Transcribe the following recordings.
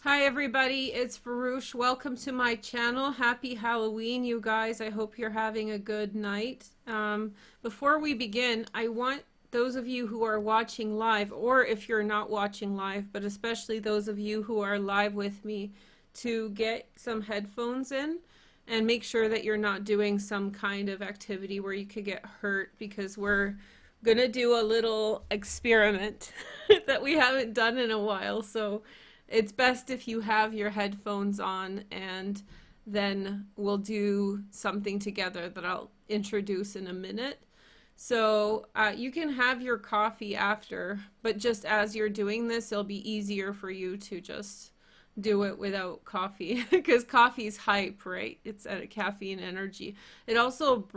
Hi everybody, it's Veroosh. Welcome to my channel. Happy Halloween, you guys. I hope you're having a good night. Before we begin, I want those of you who are watching live, or if you're not watching live, but especially those of you who are live with me, to get some headphones in and make sure that you're not doing some kind of activity where you could get hurt, because we're gonna do a little experiment that we haven't done in a while. So it's best if you have your headphones on, and then we'll do something together that I'll introduce in a minute. So you can have your coffee after, but just as you're doing this, it'll be easier for you to just do it without coffee because coffee's hype, right? It's a caffeine energy. It also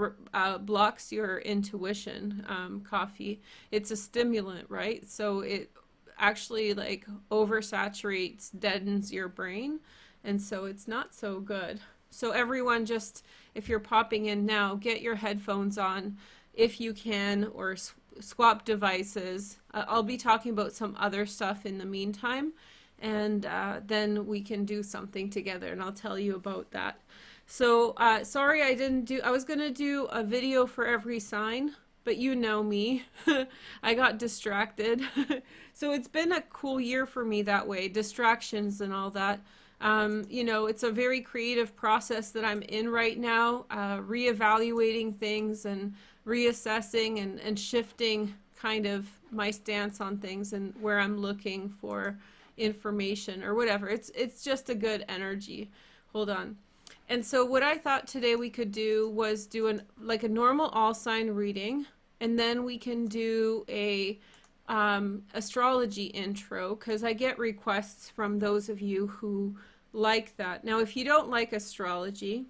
blocks your intuition, coffee. It's a stimulant, right? So it actually like oversaturates, deadens your brain, and so it's not so good. So everyone, just if you're popping in now, get your headphones on if you can, or swap devices. I'll be talking about some other stuff in the meantime, and then we can do something together, and I'll tell you about that. So sorry I was gonna do a video for every sign, but you know me. I got distracted. So it's been a cool year for me that way, distractions and all that. You know, it's a very creative process that I'm in right now, reevaluating things and reassessing and shifting kind of my stance on things and where I'm looking for information or whatever. It's just a good energy. Hold on. And so what I thought today we could do was do like a normal all sign reading, and then we can do a astrology intro, because I get requests from those of you who like that. Now, if you don't like astrology,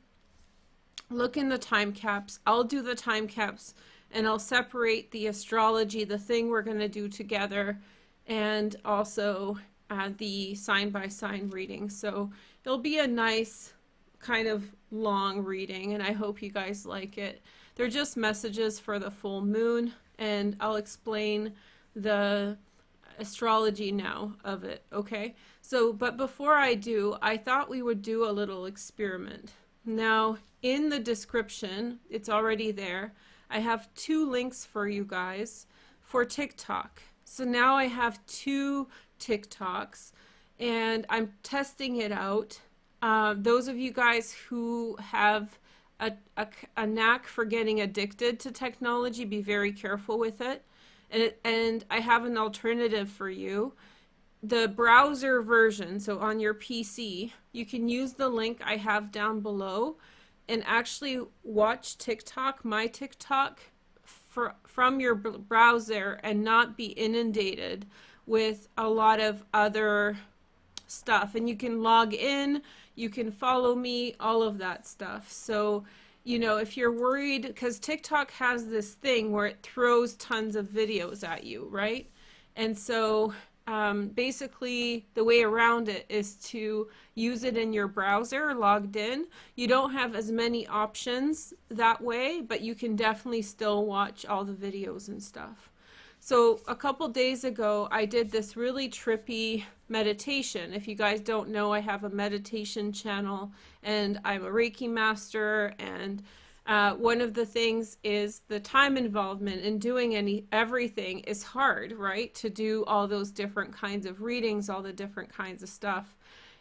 look in the time caps. I'll do the time caps, and I'll separate the astrology, the thing we're going to do together, and also the sign by sign reading. So it'll be a nice kind of long reading, and I hope you guys like it. They're just messages for the full moon, and I'll explain the astrology now of it, okay? So, but before I do, I thought we would do a little experiment. Now, in the description, it's already there, I have 2 links for you guys for TikTok. So now I have 2 TikToks, and I'm testing it out. Those of you guys who have a knack for getting addicted to technology, be very careful with it. And I have an alternative for you. The browser version, so on your PC, you can use the link I have down below and actually watch TikTok, my TikTok, from your browser, and not be inundated with a lot of other stuff. And you can log in, you can follow me, all of that stuff. So, you know, if you're worried, because TikTok has this thing where it throws tons of videos at you, right? And so basically the way around it is to use it in your browser logged in. You don't have as many options that way, but you can definitely still watch all the videos and stuff. So a couple days ago, I did this really trippy meditation. If you guys don't know, I have a meditation channel, and I'm a Reiki master, and one of the things is the time involvement in doing everything is hard, right? To do all those different kinds of readings, all the different kinds of stuff.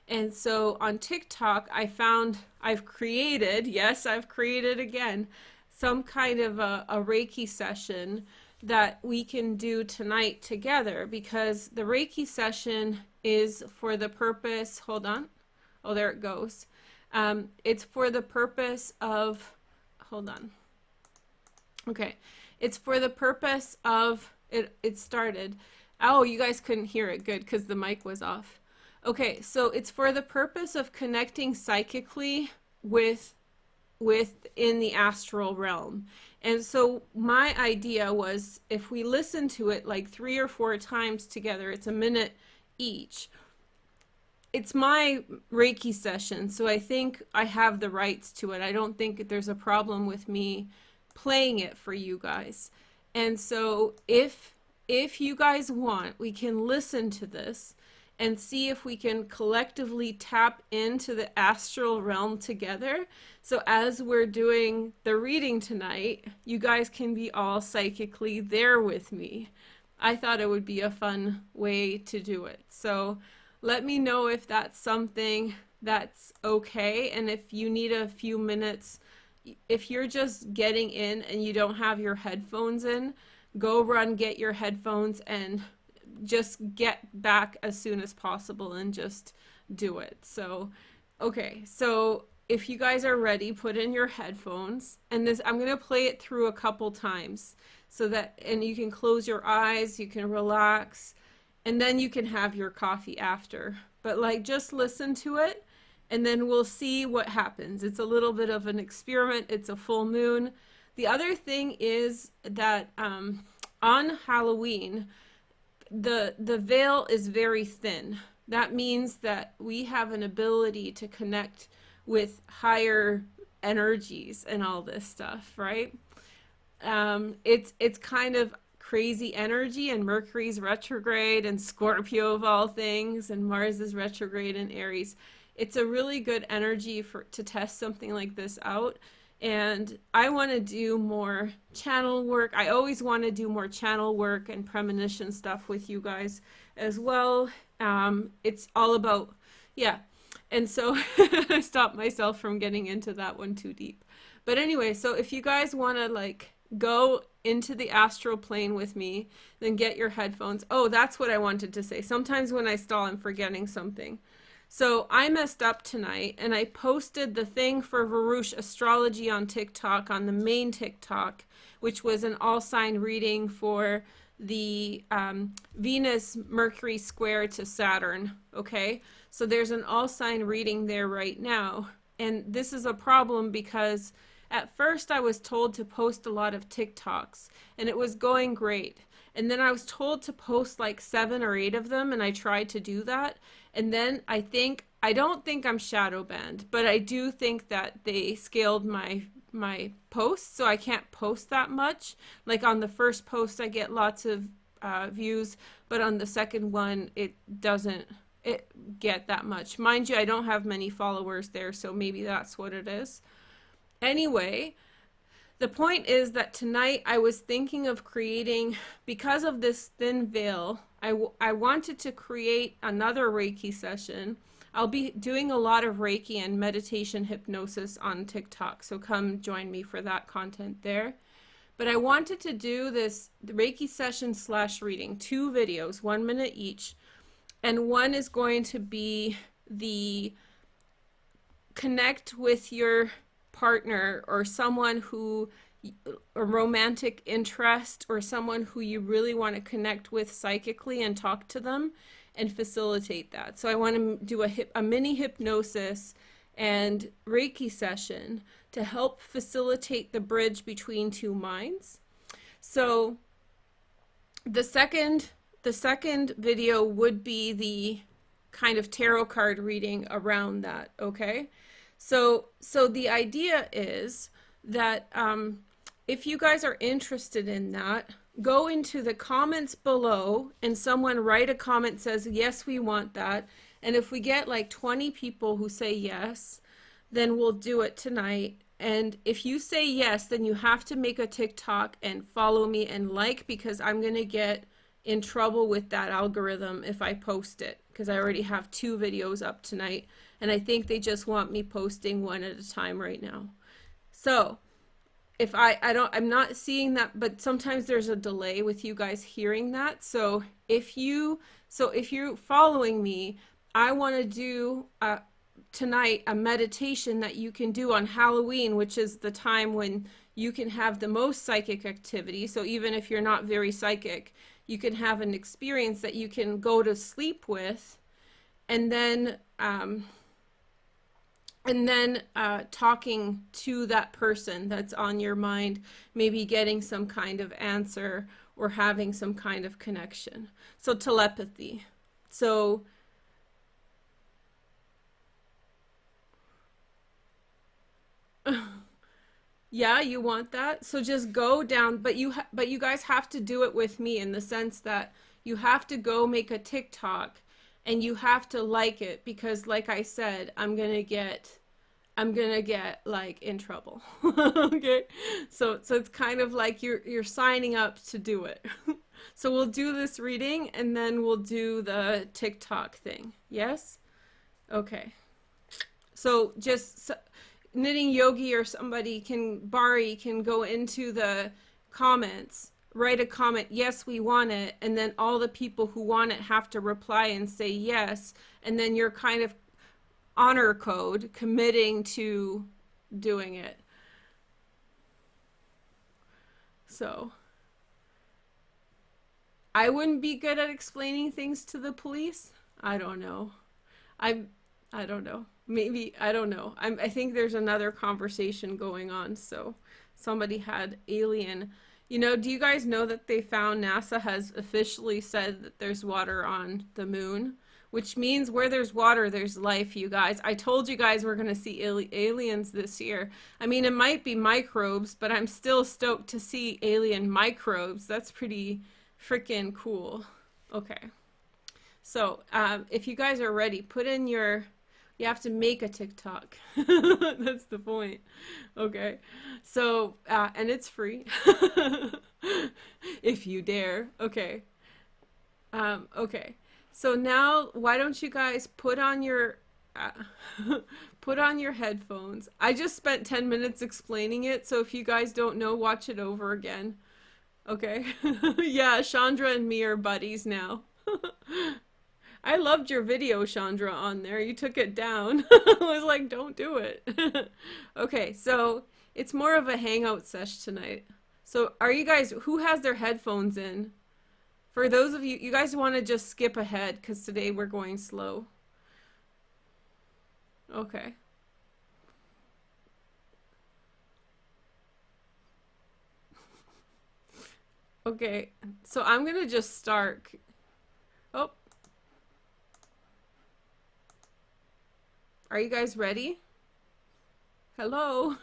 And so on TikTok, I found I've created again, some kind of a Reiki session that we can do tonight together, because the Reiki session is for the purpose, hold on, oh, there it goes. It's for the purpose of, hold on. Okay, it's for the purpose of, it started. Oh, you guys couldn't hear it, good, because the mic was off. Okay, so it's for the purpose of connecting psychically within the astral realm. And so my idea was, if we listen to it like 3 or 4 times together, it's a minute each. It's my Reiki session, so I think I have the rights to it. I don't think there's a problem with me playing it for you guys. And so if you guys want, we can listen to this, and see if we can collectively tap into the astral realm together. So as we're doing the reading tonight, you guys can be all psychically there with me. I thought it would be a fun way to do it. So let me know if that's something that's okay, and if you need a few minutes, if you're just getting in and you don't have your headphones in, go run, get your headphones, and just get back as soon as possible and just do it. So, okay, so if you guys are ready, put in your headphones, and this, I'm gonna play it through a couple times so that, and you can close your eyes, you can relax, and then you can have your coffee after. But like, just listen to it, and then we'll see what happens. It's a little bit of an experiment. It's a full moon. The other thing is that on Halloween, the veil is very thin. That means that we have an ability to connect with higher energies and all this stuff, right? It's kind of crazy energy, and Mercury's retrograde and Scorpio of all things, and Mars is retrograde in Aries. It's a really good energy to test something like this out. And I want to do more channel work. I always want to do more channel work and premonition stuff with you guys as well. It's all about, yeah. And so I stopped myself from getting into that one too deep. But anyway, so if you guys want to like go into the astral plane with me, then get your headphones. Oh, that's what I wanted to say. Sometimes when I stall, I'm forgetting something. So I messed up tonight, and I posted the thing for Veroosh Astrology on TikTok, on the main TikTok, which was an all-sign reading for the Venus Mercury square to Saturn, okay? So there's an all-sign reading there right now, and this is a problem because at first I was told to post a lot of TikToks, and it was going great. And then I was told to post like 7 or 8 of them, and I tried to do that. And then I don't think I'm shadow banned, but I do think that they scaled my posts, so I can't post that much. Like on the first post, I get lots of views, but on the second one, it doesn't get that much. Mind you, I don't have many followers there, so maybe that's what it is. Anyway, the point is that tonight I was thinking of creating, because of this thin veil, I wanted to create another Reiki session. I'll be doing a lot of Reiki and meditation hypnosis on TikTok, so come join me for that content there. But I wanted to do this Reiki session / reading, 2 videos, 1 minute each. And one is going to be the connect with your partner or someone who a romantic interest or someone who you really want to connect with psychically and talk to them and facilitate that. So I want to do a mini hypnosis and Reiki session to help facilitate the bridge between 2 minds. So the second video would be the kind of tarot card reading around that, okay? So the idea is that if you guys are interested in that, go into the comments below and someone write a comment says, yes, we want that. And if we get like 20 people who say yes, then we'll do it tonight. And if you say yes, then you have to make a TikTok and follow me and like, because I'm going to get in trouble with that algorithm if I post it, because I already have 2 videos up tonight. And I think they just want me posting 1 at a time right now. So if I'm not seeing that, but sometimes there's a delay with you guys hearing that. So if you're following me, I want to do tonight a meditation that you can do on Halloween, which is the time when you can have the most psychic activity. So even if you're not very psychic, you can have an experience that you can go to sleep with, and then talking to that person that's on your mind, maybe getting some kind of answer or having some kind of connection. So telepathy. So yeah, you want that? So just go down, but you guys have to do it with me in the sense that you have to go make a TikTok and you have to like it, because like I said, I'm gonna get like in trouble. Okay, so it's kind of like you're signing up to do it. So we'll do this reading and then we'll do the TikTok thing. Yes? Okay. So just Knitting Yogi or somebody can, Bari can go into the comments, write a comment, yes, we want it, and then all the people who want it have to reply and say yes, and then you're kind of honor code committing to doing it. So I wouldn't be good at explaining things to the police. I don't know. I don't know. Maybe, I don't know. I think there's another conversation going on. So somebody had alien. You know, do you guys know that they found, NASA has officially said that there's water on the moon, which means where there's water, there's life, you guys. I told you guys we're going to see aliens this year. I mean, it might be microbes, but I'm still stoked to see alien microbes. That's pretty freaking cool. Okay. So if you guys are ready, put in your... You have to make a TikTok. That's the point. Okay. So, and it's free. If you dare. Okay. Okay. So now, why don't you guys put on your headphones. I just spent 10 minutes explaining it, so if you guys don't know, watch it over again. Okay. Yeah, Chandra and me are buddies now. I loved your video, Chandra, on there. You took it down. I was like, don't do it. Okay, so it's more of a hangout sesh tonight. So are you guys, who has their headphones in? For those of you, you guys want to just skip ahead because today we're going slow. Okay. Okay, so I'm going to just start. Oh. Are you guys ready? Hello?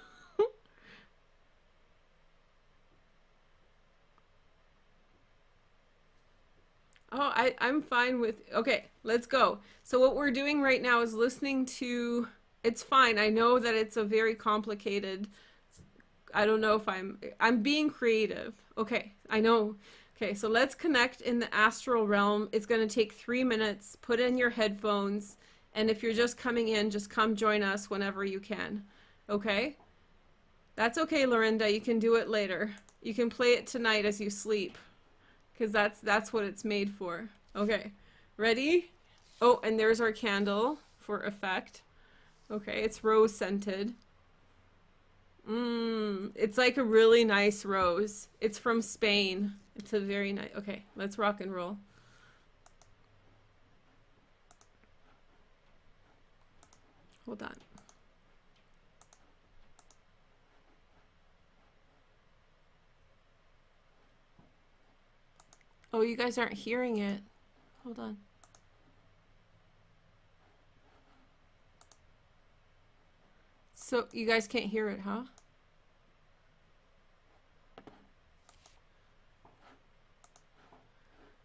Oh, I'm fine with... Okay, let's go. So what we're doing right now is listening to... It's fine. I know that it's a very complicated... I don't know if I'm being creative. Okay, I know. Okay, so let's connect in the astral realm. It's going to take 3 minutes. Put in your headphones. And if you're just coming in, just come join us whenever you can. Okay? That's okay, Lorinda. You can do it later. You can play it tonight as you sleep. Because that's what it's made for. Okay. Ready? Oh, and there's our candle for effect. Okay, it's rose scented. It's like a really nice rose. It's from Spain. It's a very nice... Okay, let's rock and roll. Hold on. Oh, you guys aren't hearing it. Hold on. So, you guys can't hear it, huh?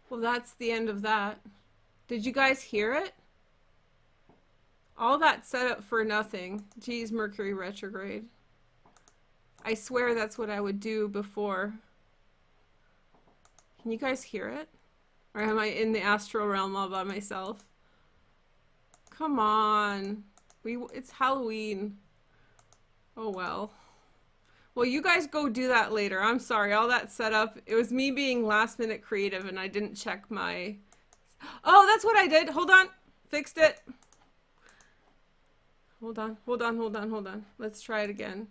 Well, that's the end of that. Did you guys hear it? All that set up for nothing. Geez, Mercury retrograde. I swear that's what I would do before. Can you guys hear it? Or am I in the astral realm all by myself? Come on. It's Halloween. Oh well. Well, you guys go do that later. I'm sorry. All that setup. It was me being last minute creative and I didn't check my... Oh, that's what I did. Hold on. Fixed it. Hold on. Hold on. Hold on. Hold on. Let's try it again.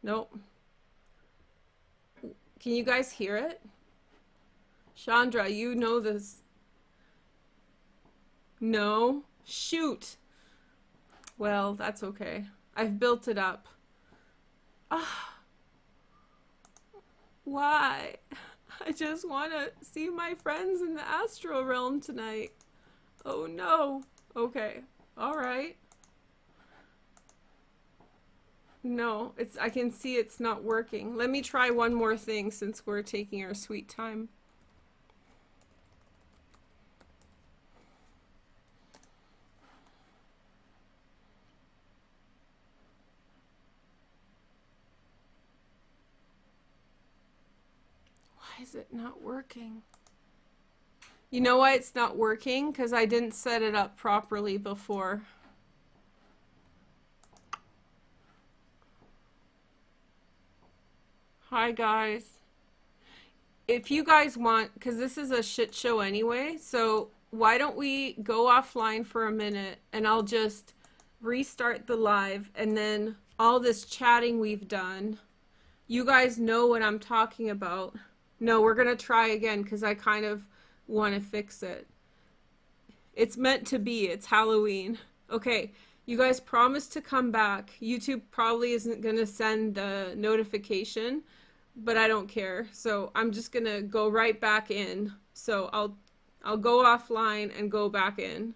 Nope. Can you guys hear it? Chandra, you know this. No? Shoot. Well, that's okay. I've built it up. Ah. Why? I just want to see my friends in the astral realm tonight. Oh no. Okay. All right. No, I can see it's not working. Let me try one more thing since we're taking our sweet time. is it not working? You know why it's not working? Because I didn't set it up properly before. Hi guys. If you guys want, because this is a shit show anyway, so why don't we go offline for a minute and I'll just restart the live, and then all this chatting we've done, you guys know what I'm talking about. No, we're gonna try again because I kind of want to fix it. It's meant to be. It's Halloween. Okay, you guys promised to come back. YouTube probably isn't gonna send the notification, but I don't care. So I'm just gonna go right back in. So I'll go offline and go back in.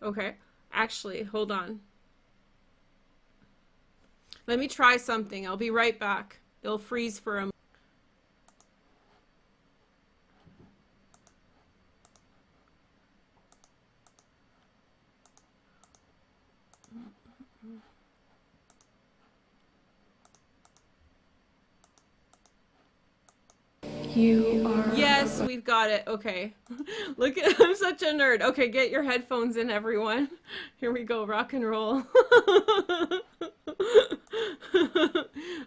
Okay, actually, hold on. Let me try something. I'll be right back. It'll freeze for a moment. You are... Yes, we've got it. Okay. Look at, I'm such a nerd. Okay, get your headphones in, everyone. Here we go, rock and roll.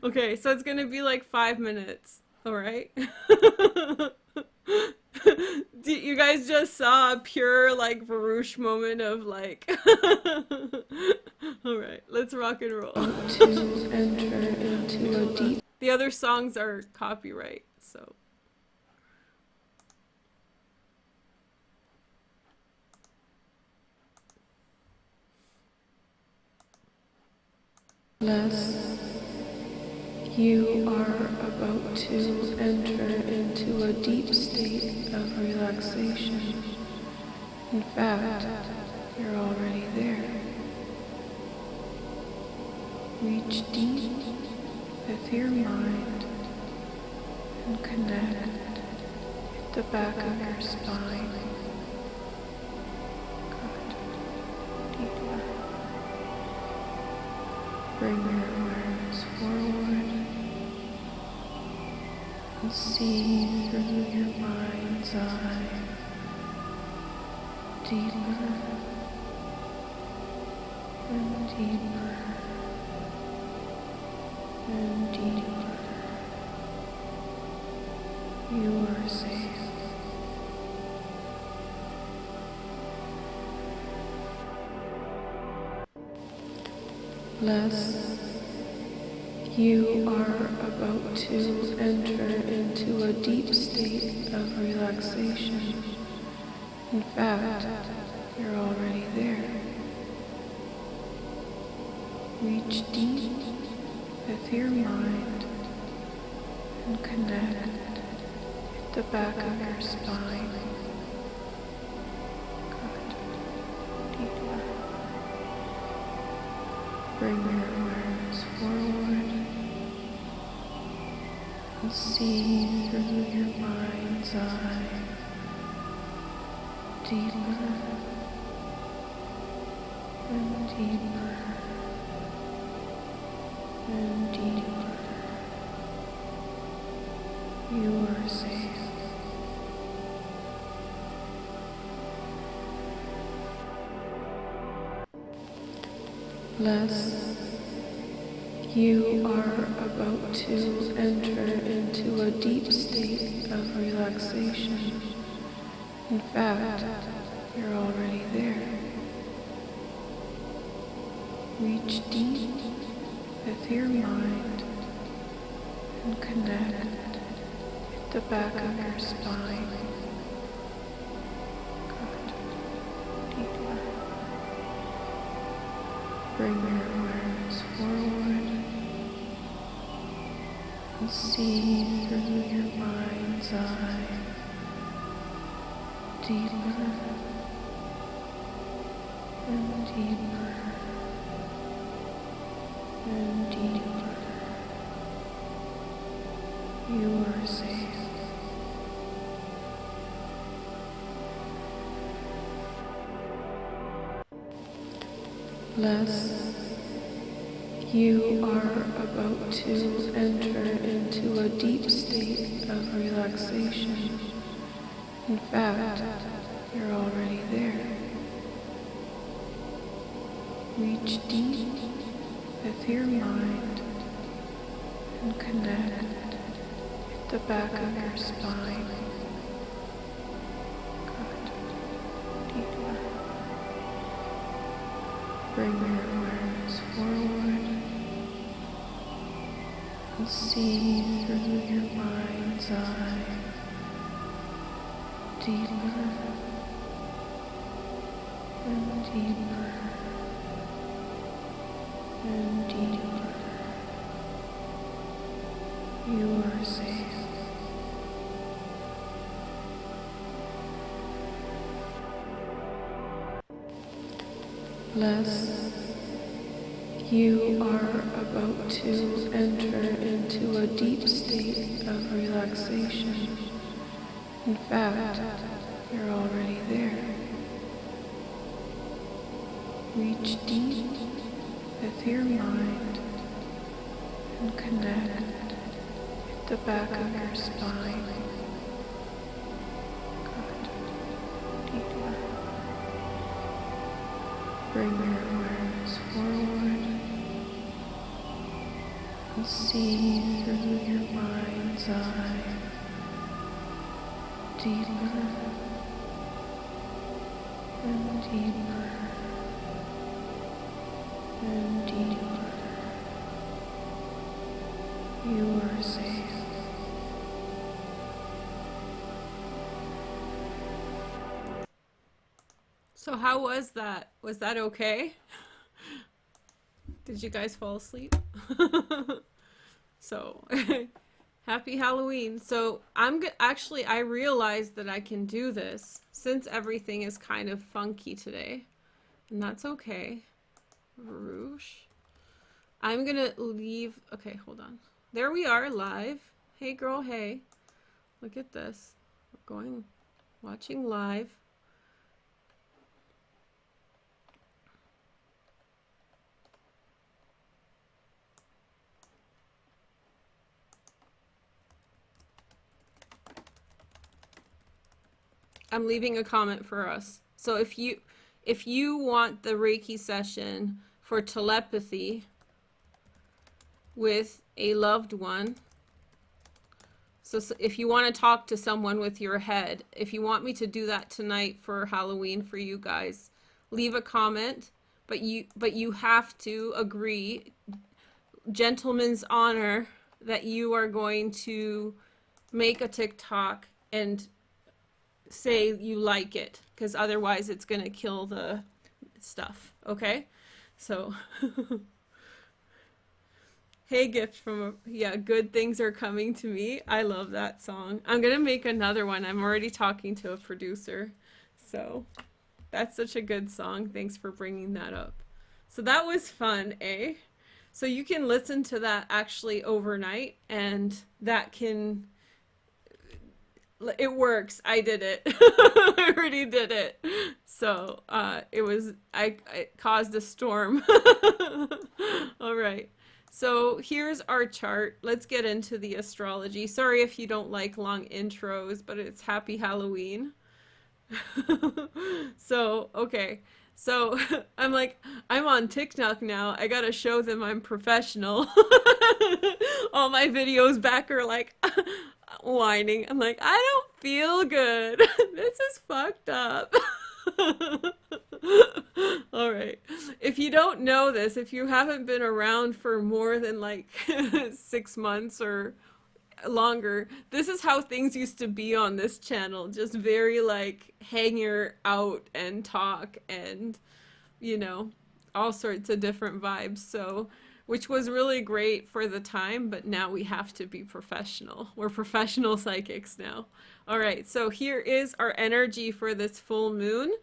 Okay, so it's gonna be like 5 minutes. All right. You guys just saw a pure like Veroosh moment of like. All right, let's rock and roll. To enter into a deep... The other songs are copyright, so. Less. You are about to enter into a deep state of relaxation. In fact, you're already there. Reach deep with your mind and connect with the back of your spine. Good. Deeper. Bring your awareness forward and see through your mind's eye. Deeper and deeper and deeper. You are safe. Less. You are about to enter into a deep state of relaxation. In fact, you're already there. Reach deep with your mind and connect with the back of your spine. Good. Deeper. Bring your awareness forward and see through your mind's eye. Deeper and deeper and deeper. You are safe. Less. You are about to enter into a deep state of relaxation. In fact, you're already there. Reach deep with your mind and connect with the back of your spine. Good. Deeper. Bring your awareness forward and see through your mind's eye. Deeper and deeper and deeper. You are safe. Less. You are about to enter into a deep state of relaxation. In fact, you're already there. Reach deep with your mind and connect with the back of your spine. Good. Deeper. Bring your awareness forward and see through your mind's eye. Deeper and deeper and deeper. You are safe. Les, you are about to enter into a deep state of relaxation. In fact, you're already there. Reach deep with your mind and connect with the back of your spine. Good. Deeper. Bring your awareness forward and see through your mind's eye. Deeper and deeper and deeper. You are safe. So how was that? Was that okay? Did you guys fall asleep? So, happy Halloween. So actually, I realized that I can do this since everything is kind of funky today. And that's okay. Veroosh. I'm gonna leave. Okay, hold on. There we are, live. Hey girl, hey. Look at this. We're watching live. I'm leaving a comment for us. So if you want the Reiki session for telepathy with a loved one, so if you want to talk to someone with your head, if you want me to do that tonight for Halloween for you guys, leave a comment, but you have to agree, gentleman's honor, that you are going to make a TikTok and say you like it, because otherwise it's gonna kill the stuff. Okay, so hey, gift from yeah, good things are coming to me. I love that song. I'm gonna make another one. I'm already talking to a producer, so that's such a good song. Thanks for bringing that up. So that was fun, eh? So you can listen to that actually overnight, and that can, it works. I did it. I already did it. So it caused a storm. All right. So here's our chart. Let's get into the astrology. Sorry if you don't like long intros, but it's happy Halloween. So, okay. So I'm on TikTok now. I gotta show them I'm professional. All my videos back are like whining. I'm like, I don't feel good. This is fucked up. All right. If you don't know this, if you haven't been around for more than like 6 months or longer, this is how things used to be on this channel. Just very like hang out and talk and, you know, all sorts of different vibes. So, which was really great for the time, but now we have to be professional. We're professional psychics now. All right, so here is our energy for this full moon.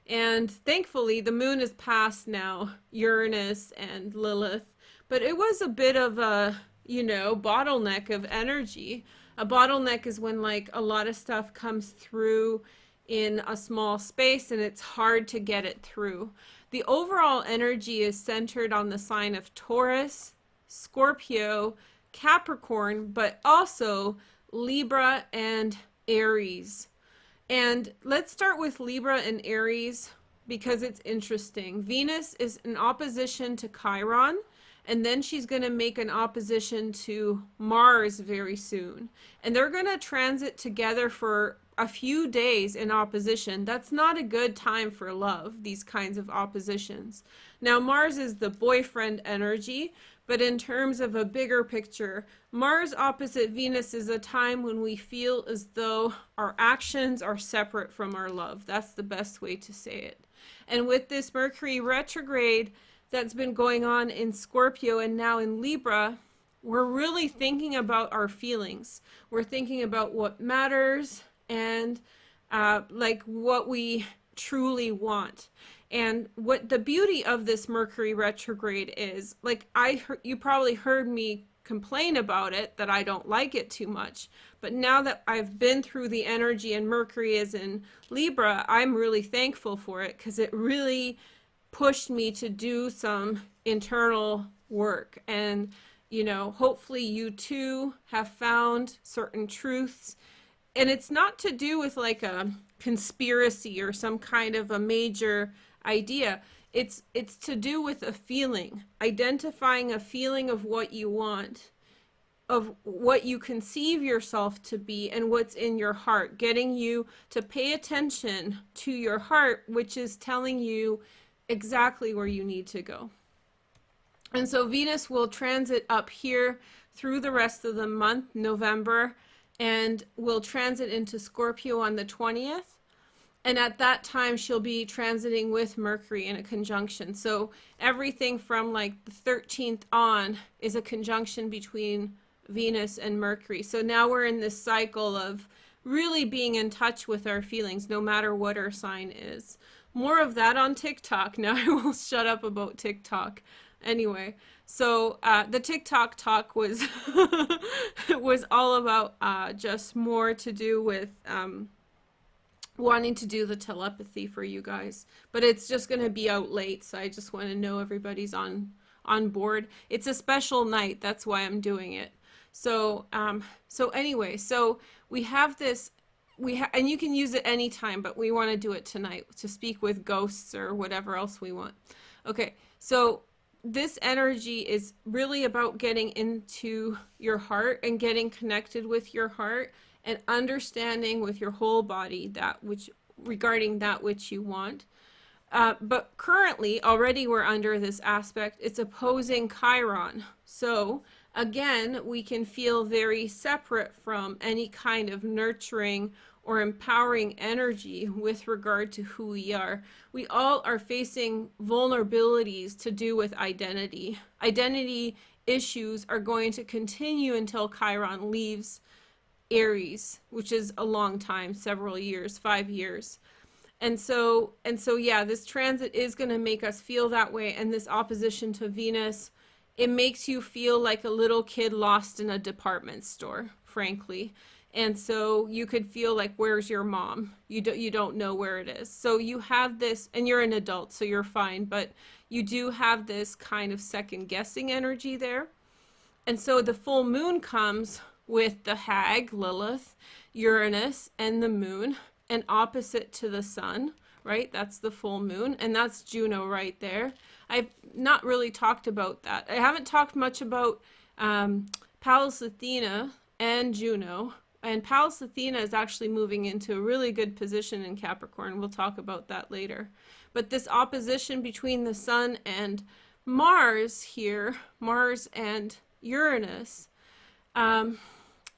And thankfully, the moon is past now, Uranus and Lilith. But it was a bit of a, you know, bottleneck of energy. A bottleneck is when like a lot of stuff comes through in a small space and it's hard to get it through. the overall energy is centered on the sign of Taurus, Scorpio, Capricorn, but also Libra and Aries. And let's start with Libra and Aries because it's interesting. Venus is in opposition to Chiron, and then she's going to make an opposition to Mars very soon. And they're going to transit together for a few days in opposition. That's not a good time for love, these kinds of oppositions. Now, Mars is the boyfriend energy, but in terms of a bigger picture, Mars opposite Venus is a time when we feel as though our actions are separate from our love. That's the best way to say it. And with this Mercury retrograde that's been going on in Scorpio and now in Libra, we're really thinking about our feelings. We're thinking about what matters and like what we truly want. And what the beauty of this Mercury retrograde is, like you probably heard me complain about it, that I don't like it too much. But now that I've been through the energy and Mercury is in Libra, I'm really thankful for it because it really pushed me to do some internal work. And, you know, hopefully you too have found certain truths. And it's not to do with like a conspiracy or some kind of a major idea. It's to do with a feeling, identifying a feeling of what you want, of what you conceive yourself to be and what's in your heart, getting you to pay attention to your heart, which is telling you exactly where you need to go. And so Venus will transit up here through the rest of the month, November, and will transit into Scorpio on the 20th. And at that time, she'll be transiting with Mercury in a conjunction. So everything from like the 13th on is a conjunction between Venus and Mercury. So now we're in this cycle of really being in touch with our feelings, no matter what our sign is. More of that on TikTok. Now I will shut up about TikTok. Anyway, so the TikTok talk was was all about just more to do with wanting to do the telepathy for you guys, but it's just going to be out late, so I just want to know everybody's on board. It's a special night, that's why I'm doing it. So anyway, so we have this, and you can use it anytime, but we want to do it tonight to speak with ghosts or whatever else we want. Okay, so this energy is really about getting into your heart and getting connected with your heart and understanding with your whole body that which regarding that which you want. But currently, already we're under this aspect. It's opposing Chiron. So again, we can feel very separate from any kind of nurturing or empowering energy with regard to who we are. We all are facing vulnerabilities to do with identity. Identity issues are going to continue until Chiron leaves Aries, which is a long time, several years, 5 years. And so yeah, this transit is going to make us feel that way. And this opposition to Venus, it makes you feel like a little kid lost in a department store, frankly. And so you could feel like, where's your mom? You don't know where it is. So you have this, and you're an adult, so you're fine, but you do have this kind of second guessing energy there. And so the full moon comes with the hag, Lilith, Uranus, and the moon, and opposite to the sun, right? That's the full moon, and that's Juno right there. I've not really talked about that. I haven't talked much about Pallas Athena and Juno, and Pallas Athena is actually moving into a really good position in Capricorn. We'll talk about that later. But this opposition between the sun and Mars here, Mars and Uranus,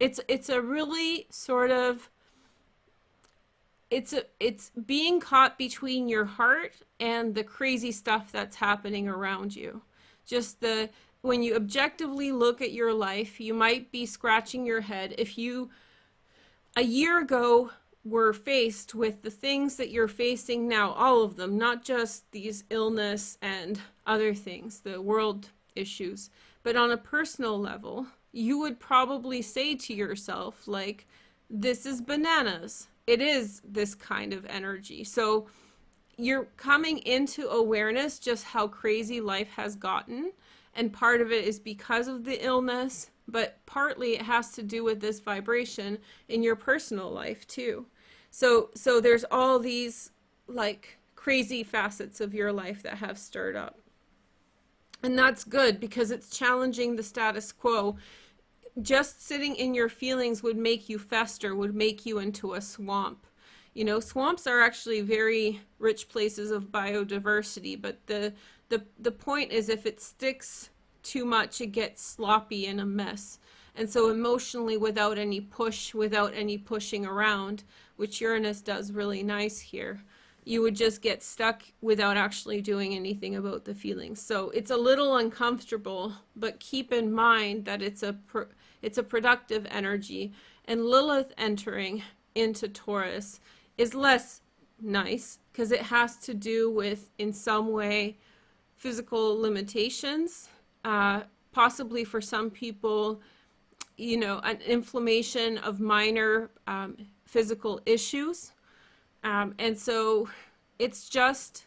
it's a really sort of, it's being caught between your heart and the crazy stuff that's happening around you. Just when you objectively look at your life, you might be scratching your head. If you, a year ago, were faced with the things that you're facing now, all of them, not just these illness and other things, the world issues, but on a personal level, you would probably say to yourself, like, this is bananas. It is this kind of energy. So you're coming into awareness just how crazy life has gotten. And part of it is because of the illness, but partly it has to do with this vibration in your personal life too. So there's all these like crazy facets of your life that have stirred up. And that's good because it's challenging the status quo. Just sitting in your feelings would make you fester, would make you into a swamp. You know, swamps are actually very rich places of biodiversity, but the point is if it sticks too much, it gets sloppy and a mess. And so emotionally, without any push, without any pushing around, which Uranus does really nice here, you would just get stuck without actually doing anything about the feelings. So it's a little uncomfortable, but keep in mind that it's a productive energy, and Lilith entering into Taurus is less nice because it has to do with, in some way, physical limitations, possibly for some people, you know, an inflammation of minor physical issues. And so it's just,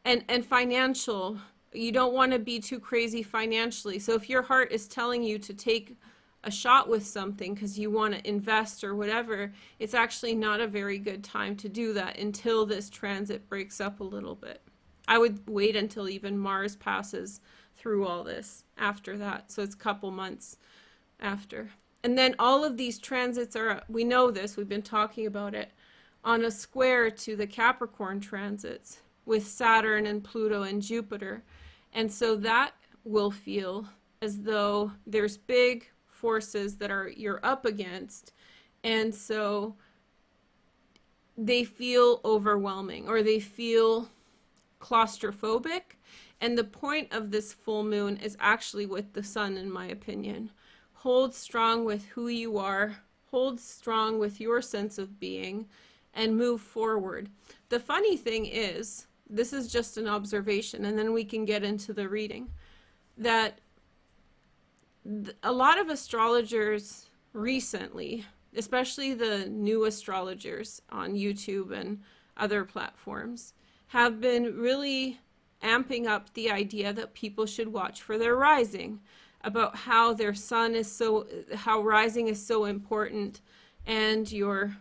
and financial, you don't want to be too crazy financially. So if your heart is telling you to take a shot with something because you want to invest or whatever, it's actually not a very good time to do that until this transit breaks up a little bit. I would wait until even Mars passes through all this after that. So it's a couple months after. And then all of these transits are, we know this, we've been talking about it, on a square to the Capricorn transits with Saturn and Pluto and Jupiter. And so that will feel as though there's big forces that you're up against, and so they feel overwhelming or they feel claustrophobic. And the point of this full moon is actually with the sun, in my opinion. Hold strong with who you are, hold strong with your sense of being, and move forward. The funny thing is, this is just an observation, and then we can get into the reading, that a lot of astrologers recently, especially the new astrologers on YouTube and other platforms, have been really amping up the idea that people should watch for their rising, about how their sun is how rising is so important and your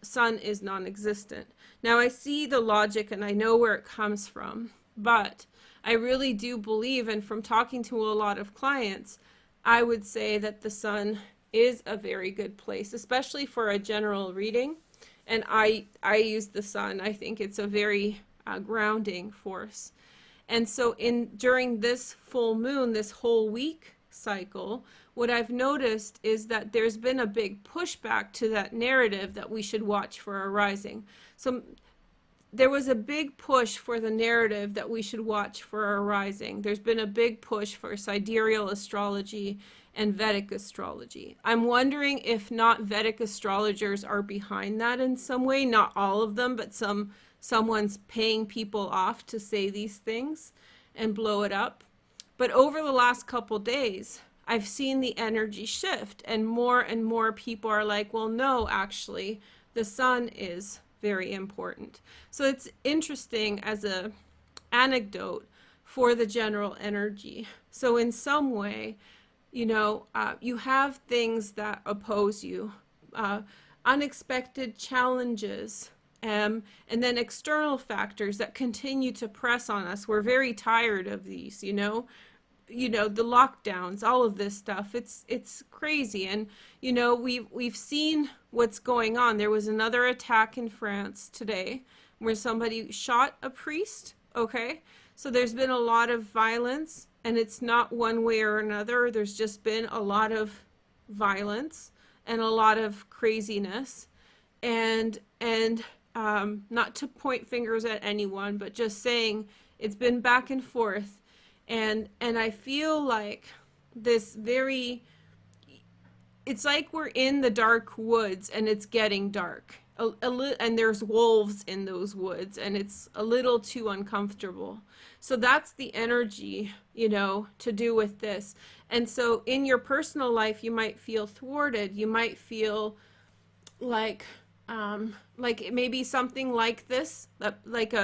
sun is non-existent. Now I see the logic and I know where it comes from, but I really do believe, and from talking to a lot of clients, I would say that the sun is a very good place, especially for a general reading. And I use the sun. I think it's a very grounding force. And so during this full moon, this whole week cycle, what I've noticed is that there's been a big pushback to that narrative that we should watch for a rising. So there was a big push for the narrative that we should watch for a rising. There's been a big push for sidereal astrology and Vedic astrology. I'm wondering if not Vedic astrologers are behind that in some way. Not all of them, but someone's paying people off to say these things and blow it up. But over the last couple days, I've seen the energy shift, and more people are like, well, no, actually, the sun is very important. So it's interesting as a anecdote for the general energy. So in some way, you know, you have things that oppose you, unexpected challenges, and then external factors that continue to press on us. We're very tired of these, you know, the lockdowns, all of this stuff. It's crazy. And, you know, we've seen what's going on. There was another attack in France today where somebody shot a priest. Okay. So there's been a lot of violence, and it's not one way or another. There's just been a lot of violence and a lot of craziness, and not to point fingers at anyone, but just saying it's been back and forth. And I feel like this it's like we're in the dark woods and it's getting dark. And there's wolves in those woods and it's a little too uncomfortable. So that's the energy, you know, to do with this. And so in your personal life, you might feel thwarted. You might feel like like maybe something like this, like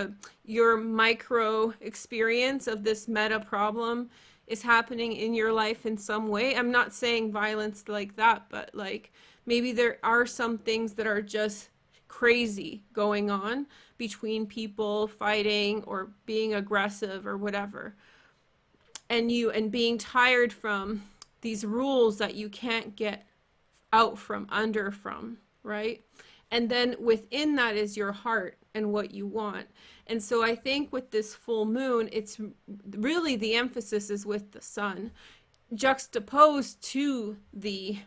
your micro experience of this meta problem is happening in your life in some way. I'm not saying violence like that, but like maybe there are some things that are just crazy going on between people fighting or being aggressive or whatever. And being tired from these rules that you can't get out from under from, right? And then within that is your heart and what you want. And so I think with this full moon, it's really the emphasis is with the sun juxtaposed to the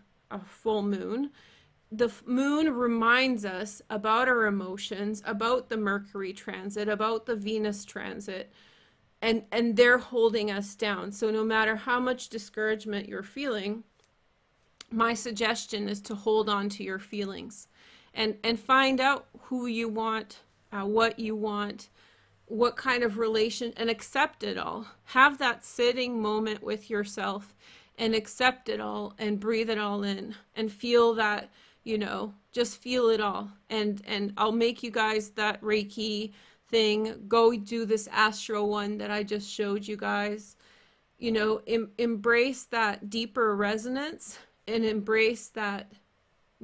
full moon. The moon reminds us about our emotions, about the Mercury transit, about the Venus transit, and they're holding us down. So no matter how much discouragement you're feeling, my suggestion is to hold on to your feelings and find out who you want, what you want, what kind of relation, and accept it all. Have that sitting moment with yourself and accept it all and breathe it all in and feel that, you know, just feel it all. And I'll make you guys that Reiki thing. Go do this Astro one that I just showed you guys. You know, embrace that deeper resonance and embrace that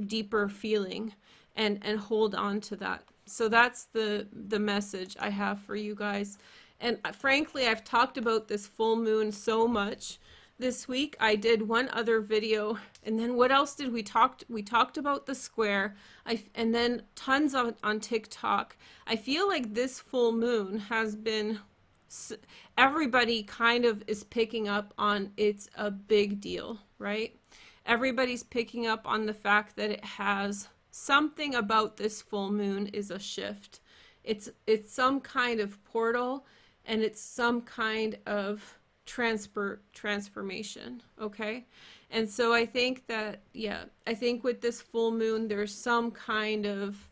deeper feeling and hold on to that. So that's the message I have for you guys. And frankly, I've talked about this full moon so much this week. I did one other video, and then what else did we talk? We talked about the square, and then tons on TikTok. I feel like this full moon has been, everybody kind of is picking up on it's a big deal, right? Everybody's picking up on the fact that it has something about this full moon is a shift. It's some kind of portal, and it's some kind of transformation, okay? And so I think that, yeah, I think with this full moon, there's some kind of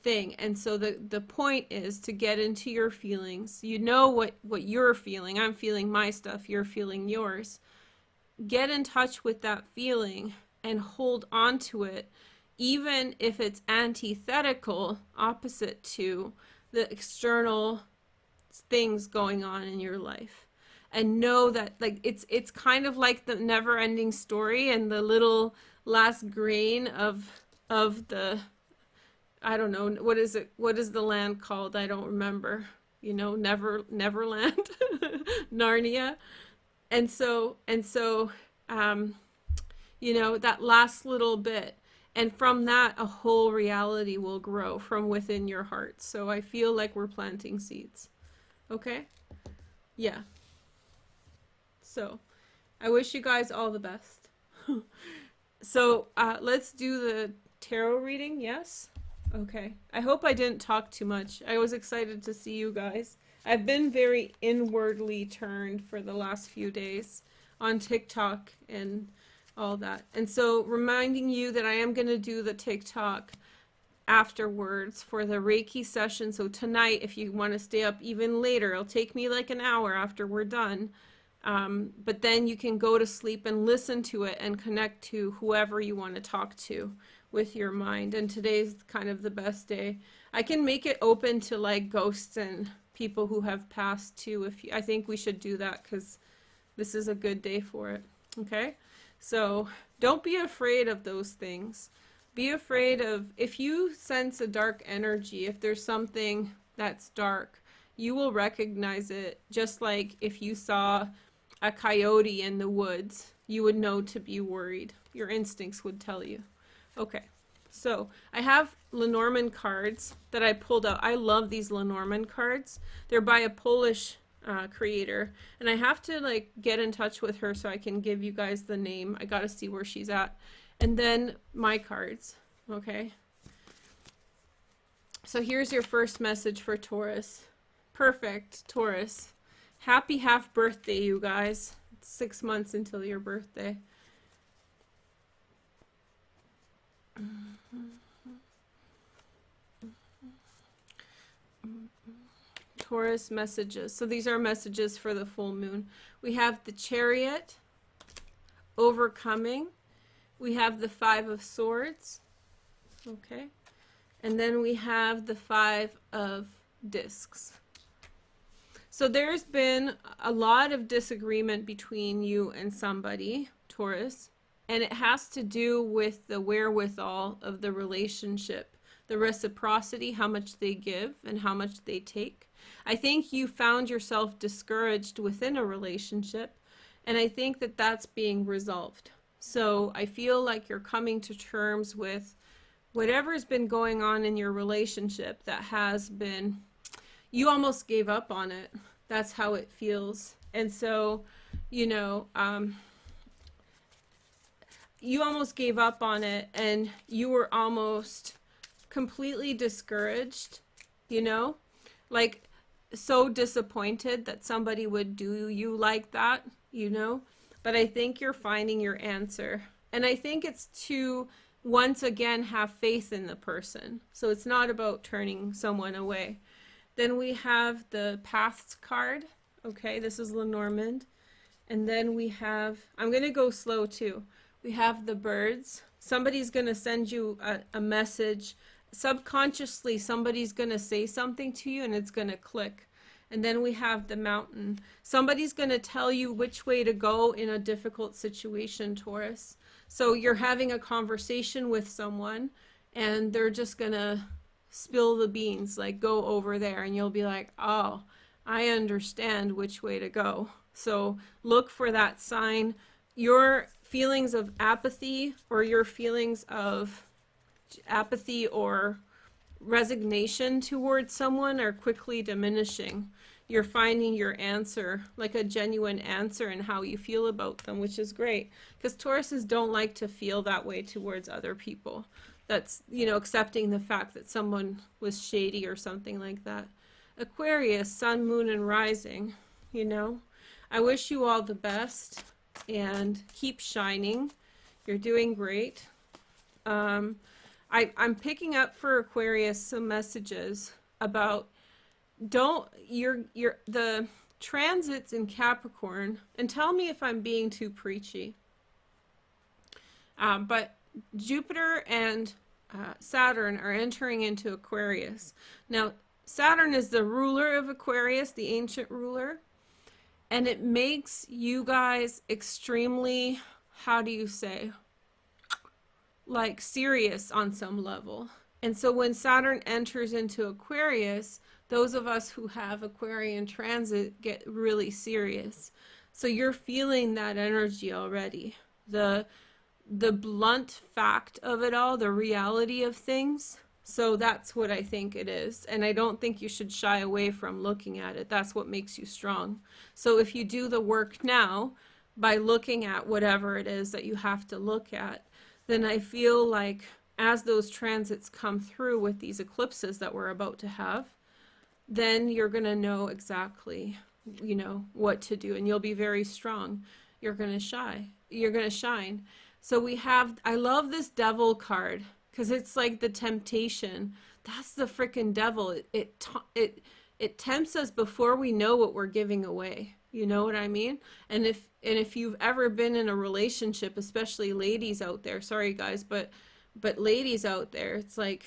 thing. And so the point is to get into your feelings. You know what you're feeling. I'm feeling my stuff. You're feeling yours. Get in touch with that feeling and hold on to it, even if it's antithetical, opposite to the external things going on in your life. And know that, like, it's kind of like the never-ending story and the little last grain of the, I don't know, what is it? What is the land called? I don't remember. You know, Neverland, Narnia. And so, you know, that last little bit. And from that, a whole reality will grow from within your heart. So I feel like we're planting seeds. Okay? Yeah. So I wish you guys all the best. So let's do the tarot reading. Yes? Okay. I hope I didn't talk too much. I was excited to see you guys. I've been very inwardly turned for the last few days on TikTok and all that. And so reminding you that I am going to do the TikTok afterwards for the Reiki session. So tonight, if you want to stay up even later, it'll take me like an hour after we're done. But then you can go to sleep and listen to it and connect to whoever you want to talk to with your mind. And today's kind of the best day. I can make it open to like ghosts and people who have passed too. I think we should do that because this is a good day for it. Okay? So don't be afraid of those things. Be afraid of, if you sense a dark energy, if there's something that's dark, you will recognize it. Just like if you saw a coyote in the woods, you would know to be worried. Your instincts would tell you. Okay, so I have Lenormand cards that I pulled out. I love these Lenormand cards. They're by a Polish creator, and I have to like get in touch with her so I can give you guys the name. I gotta see where she's at. And then my cards. Okay, so here's your first message for Taurus. Perfect, Taurus. Happy half birthday, you guys. It's 6 months until your birthday. Taurus messages. So these are messages for the full moon. We have the Chariot, overcoming. We have the 5 of Swords. Okay. And then we have the 5 of discs. So there's been a lot of disagreement between you and somebody, Taurus, and it has to do with the wherewithal of the relationship, the reciprocity, how much they give and how much they take. I think you found yourself discouraged within a relationship, and I think that that's being resolved. So I feel like you're coming to terms with whatever's been going on in your relationship that has been, you almost gave up on it. That's how it feels. And so, you know, you almost gave up on it, and you were almost completely discouraged, you know, like so disappointed that somebody would do you like that, you know. But I think you're finding your answer. And I think it's to once again have faith in the person. So it's not about turning someone away. Then we have the Paths card. Okay, this is Lenormand. And then we have, I'm going to go slow too. We have the birds. Somebody's going to send you a message. Subconsciously, somebody's going to say something to you and it's going to click. And then we have the mountain. Somebody's going to tell you which way to go in a difficult situation, Taurus. So you're having a conversation with someone and they're just going to spill the beans, like go over there, and you'll be like, oh, I understand which way to go. So look for that sign. Your feelings of apathy or resignation towards someone are quickly diminishing. You're finding your answer, like a genuine answer in how you feel about them, which is great, because Tauruses don't like to feel that way towards other people. That's, you know, accepting the fact that someone was shady or something like that. Aquarius, sun, moon, and rising, you know. I wish you all the best and keep shining. You're doing great. I'm picking up for Aquarius some messages about the transits in Capricorn, and tell me if I'm being too preachy. But Jupiter and Saturn are entering into Aquarius. Now, Saturn is the ruler of Aquarius, the ancient ruler, and it makes you guys extremely, how do you say, like serious on some level. And so when Saturn enters into Aquarius, those of us who have Aquarian transit get really serious. So you're feeling that energy already. The blunt fact of it all, the reality of things. So that's what I think it is. And I don't think you should shy away from looking at it. That's what makes you strong. So if you do the work now by looking at whatever it is that you have to look at, then I feel like as those transits come through with these eclipses that we're about to have, then you're going to know exactly, you know, what to do, and you'll be very strong. You're going to shine. You're going to shine. So we have, I love this devil card because it's like the temptation. That's the freaking devil. It tempts us before we know what we're giving away. You know what I mean? And if you've ever been in a relationship, especially ladies out there, sorry guys, but ladies out there, it's like,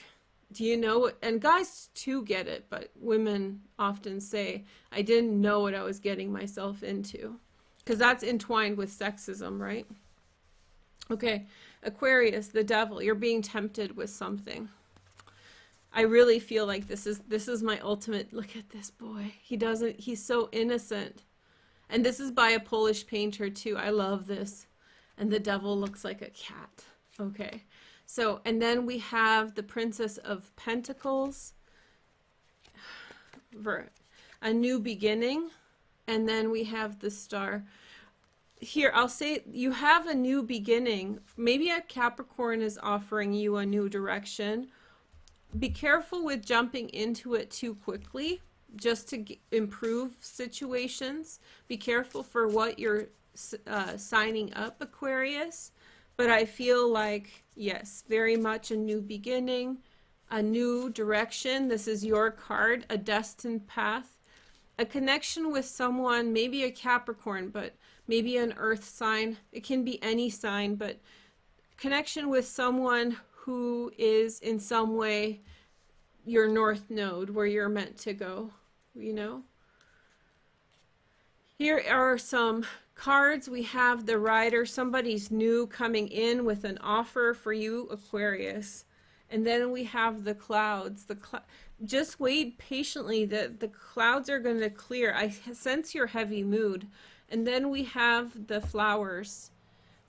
do you know what, and guys too get it, but women often say, I didn't know what I was getting myself into, because that's entwined with sexism, right? Okay, Aquarius, the devil, you're being tempted with something. I really feel like this is my ultimate, look at this boy. He's so innocent. And this is by a Polish painter too. I love this. And the devil looks like a cat. Okay. So, and then we have the Princess of Pentacles, a new beginning. And then we have the Star. Here, I'll say you have a new beginning. Maybe a Capricorn is offering you a new direction. Be careful with jumping into it too quickly just to improve situations. Be careful for what you're signing up, Aquarius. But I feel like, yes, very much a new beginning, a new direction. This is your card, a destined path, a connection with someone, maybe a Capricorn, but maybe an earth sign. It can be any sign, but connection with someone who is in some way your north node, where you're meant to go, you know. Here are some cards. We have the Rider. Somebody's new coming in with an offer for you, Aquarius. And then we have the Clouds. Just wait patiently. The clouds are going to clear. I sense your heavy mood. And then we have the Flowers.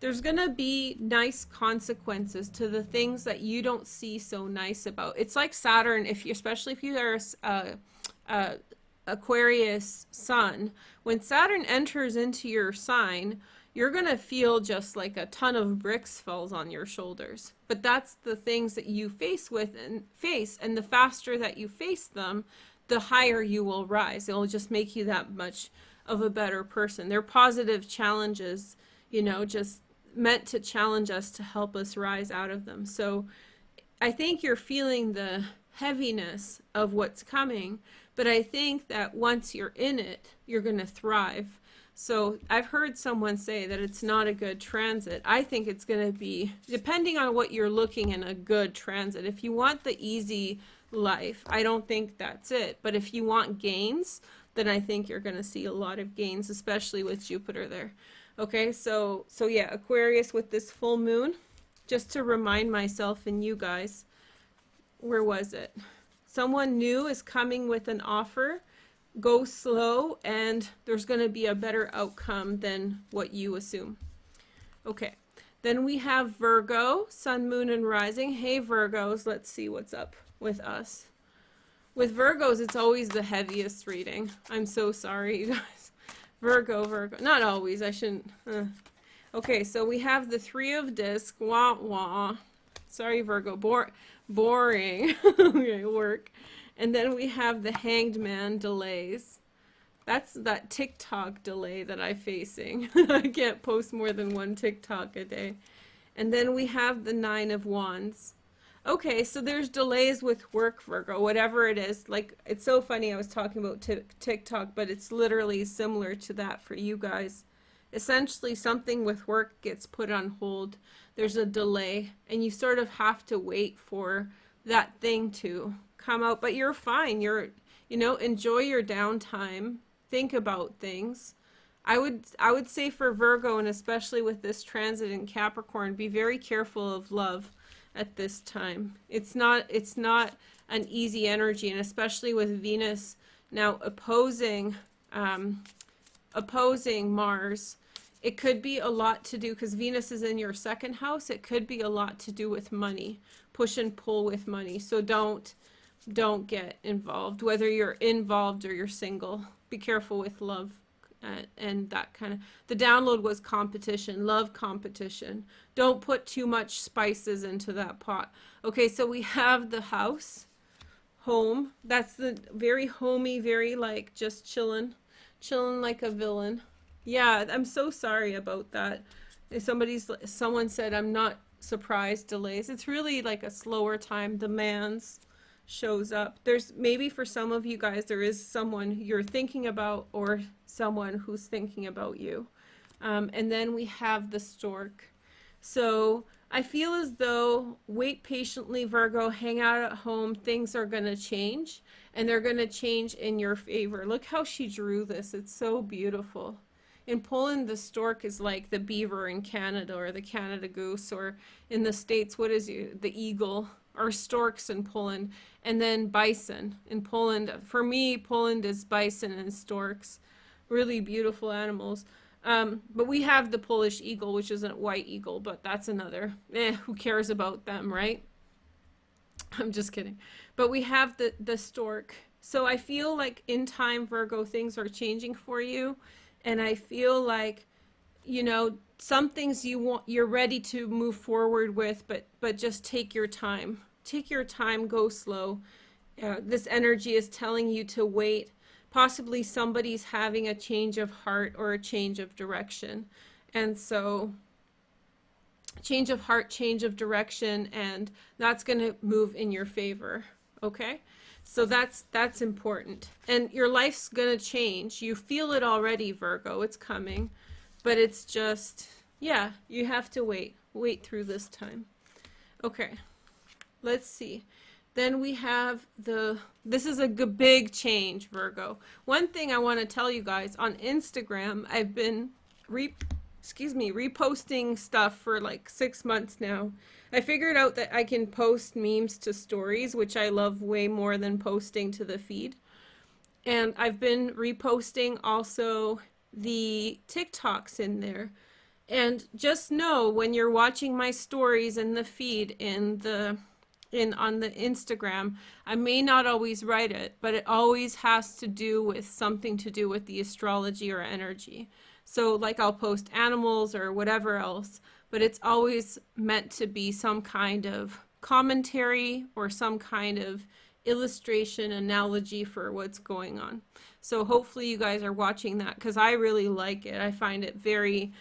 There's going to be nice consequences to the things that you don't see so nice about. It's like Saturn, especially if you are a Aquarius sun. When Saturn enters into your sign, you're going to feel just like a ton of bricks falls on your shoulders. But that's the things that you face, and the faster that you face them, the higher you will rise. It'll just make you that much of a better person. They're positive challenges, you know, just meant to challenge us to help us rise out of them. So I think you're feeling the heaviness of what's coming, but I think that once you're in it, you're going to thrive. So I've heard someone say that it's not a good transit. I think it's going to be, depending on what you're looking in, a good transit. If you want the easy life, I don't think that's it. But if you want gains, then I think you're going to see a lot of gains, especially with Jupiter there. Okay, so yeah, Aquarius with this full moon, just to remind myself and you guys, where was it? Someone new is coming with an offer. Go slow, and there's going to be a better outcome than what you assume. Okay, then we have Virgo, Sun, Moon, and Rising. Hey, Virgos, let's see what's up with us. With Virgos, it's always the heaviest reading. I'm so sorry, you guys. Virgo. Not always, I shouldn't. Okay, so we have the Three of Discs. Wah, wah. Sorry, Virgo. Boring. Okay, work. And then we have the Hanged Man, delays. That's that TikTok delay that I'm facing. I can't post more than one TikTok a day. And then we have the Nine of Wands. Okay, so there's delays with work, Virgo, whatever it is. Like, it's so funny, I was talking about TikTok, but it's literally similar to that for you guys. Essentially, something with work gets put on hold. There's a delay, and you sort of have to wait for that thing to come out. But you're fine. You know, enjoy your downtime. Think about things. I would say for Virgo, and especially with this transit in Capricorn, be very careful of love at this time. It's not an easy energy, and especially with Venus now opposing Mars, it could be a lot to do, because Venus is in your second house. It could be a lot to do with money, push and pull with money. So don't get involved, whether you're involved or you're single. Be careful with love. And that kind of, the download was competition, love competition. Don't put too much spices into that pot. Okay, so we have the house, home. That's the very homey, very like just chilling like a villain. Yeah, I'm so sorry about that. Someone said, I'm not surprised, delays. It's really like a slower time, demands, shows up. There's maybe for some of you guys, there is someone you're thinking about, or someone who's thinking about you. And then we have the Stork. So I feel as though, wait patiently, Virgo, hang out at home. Things are going to change, and they're going to change in your favor. Look how she drew this. It's so beautiful. In Poland, the stork is like the beaver in Canada, or the Canada goose, or in the States, what is the eagle, or storks in Poland, and then bison in Poland. For me, Poland is bison and storks, really beautiful animals. But we have the Polish eagle, which is a white eagle, but that's another, who cares about them, right? I'm just kidding. But we have the stork. So I feel like in time, Virgo, things are changing for you. And I feel like, you know, some things you're ready to move forward with, but just take your time. Take your time, go slow. This energy is telling you to wait. Possibly somebody's having a change of heart or a change of direction. And so change of heart, change of direction, and that's going to move in your favor. Okay? So that's important. And your life's going to change. You feel it already, Virgo. It's coming. But it's just, yeah, you have to wait. Wait through this time. Okay. Let's see. Then we have this is a big change, Virgo. One thing I want to tell you guys, on Instagram, I've been reposting stuff for like 6 months now. I figured out that I can post memes to stories, which I love way more than posting to the feed. And I've been reposting also the TikToks in there. And just know, when you're watching my stories in the feed on the Instagram, I may not always write it, but it always has to do with something to do with the astrology or energy. So like I'll post animals or whatever else, but it's always meant to be some kind of commentary or some kind of illustration, analogy for what's going on. So hopefully you guys are watching that, because I really like it. I find it very,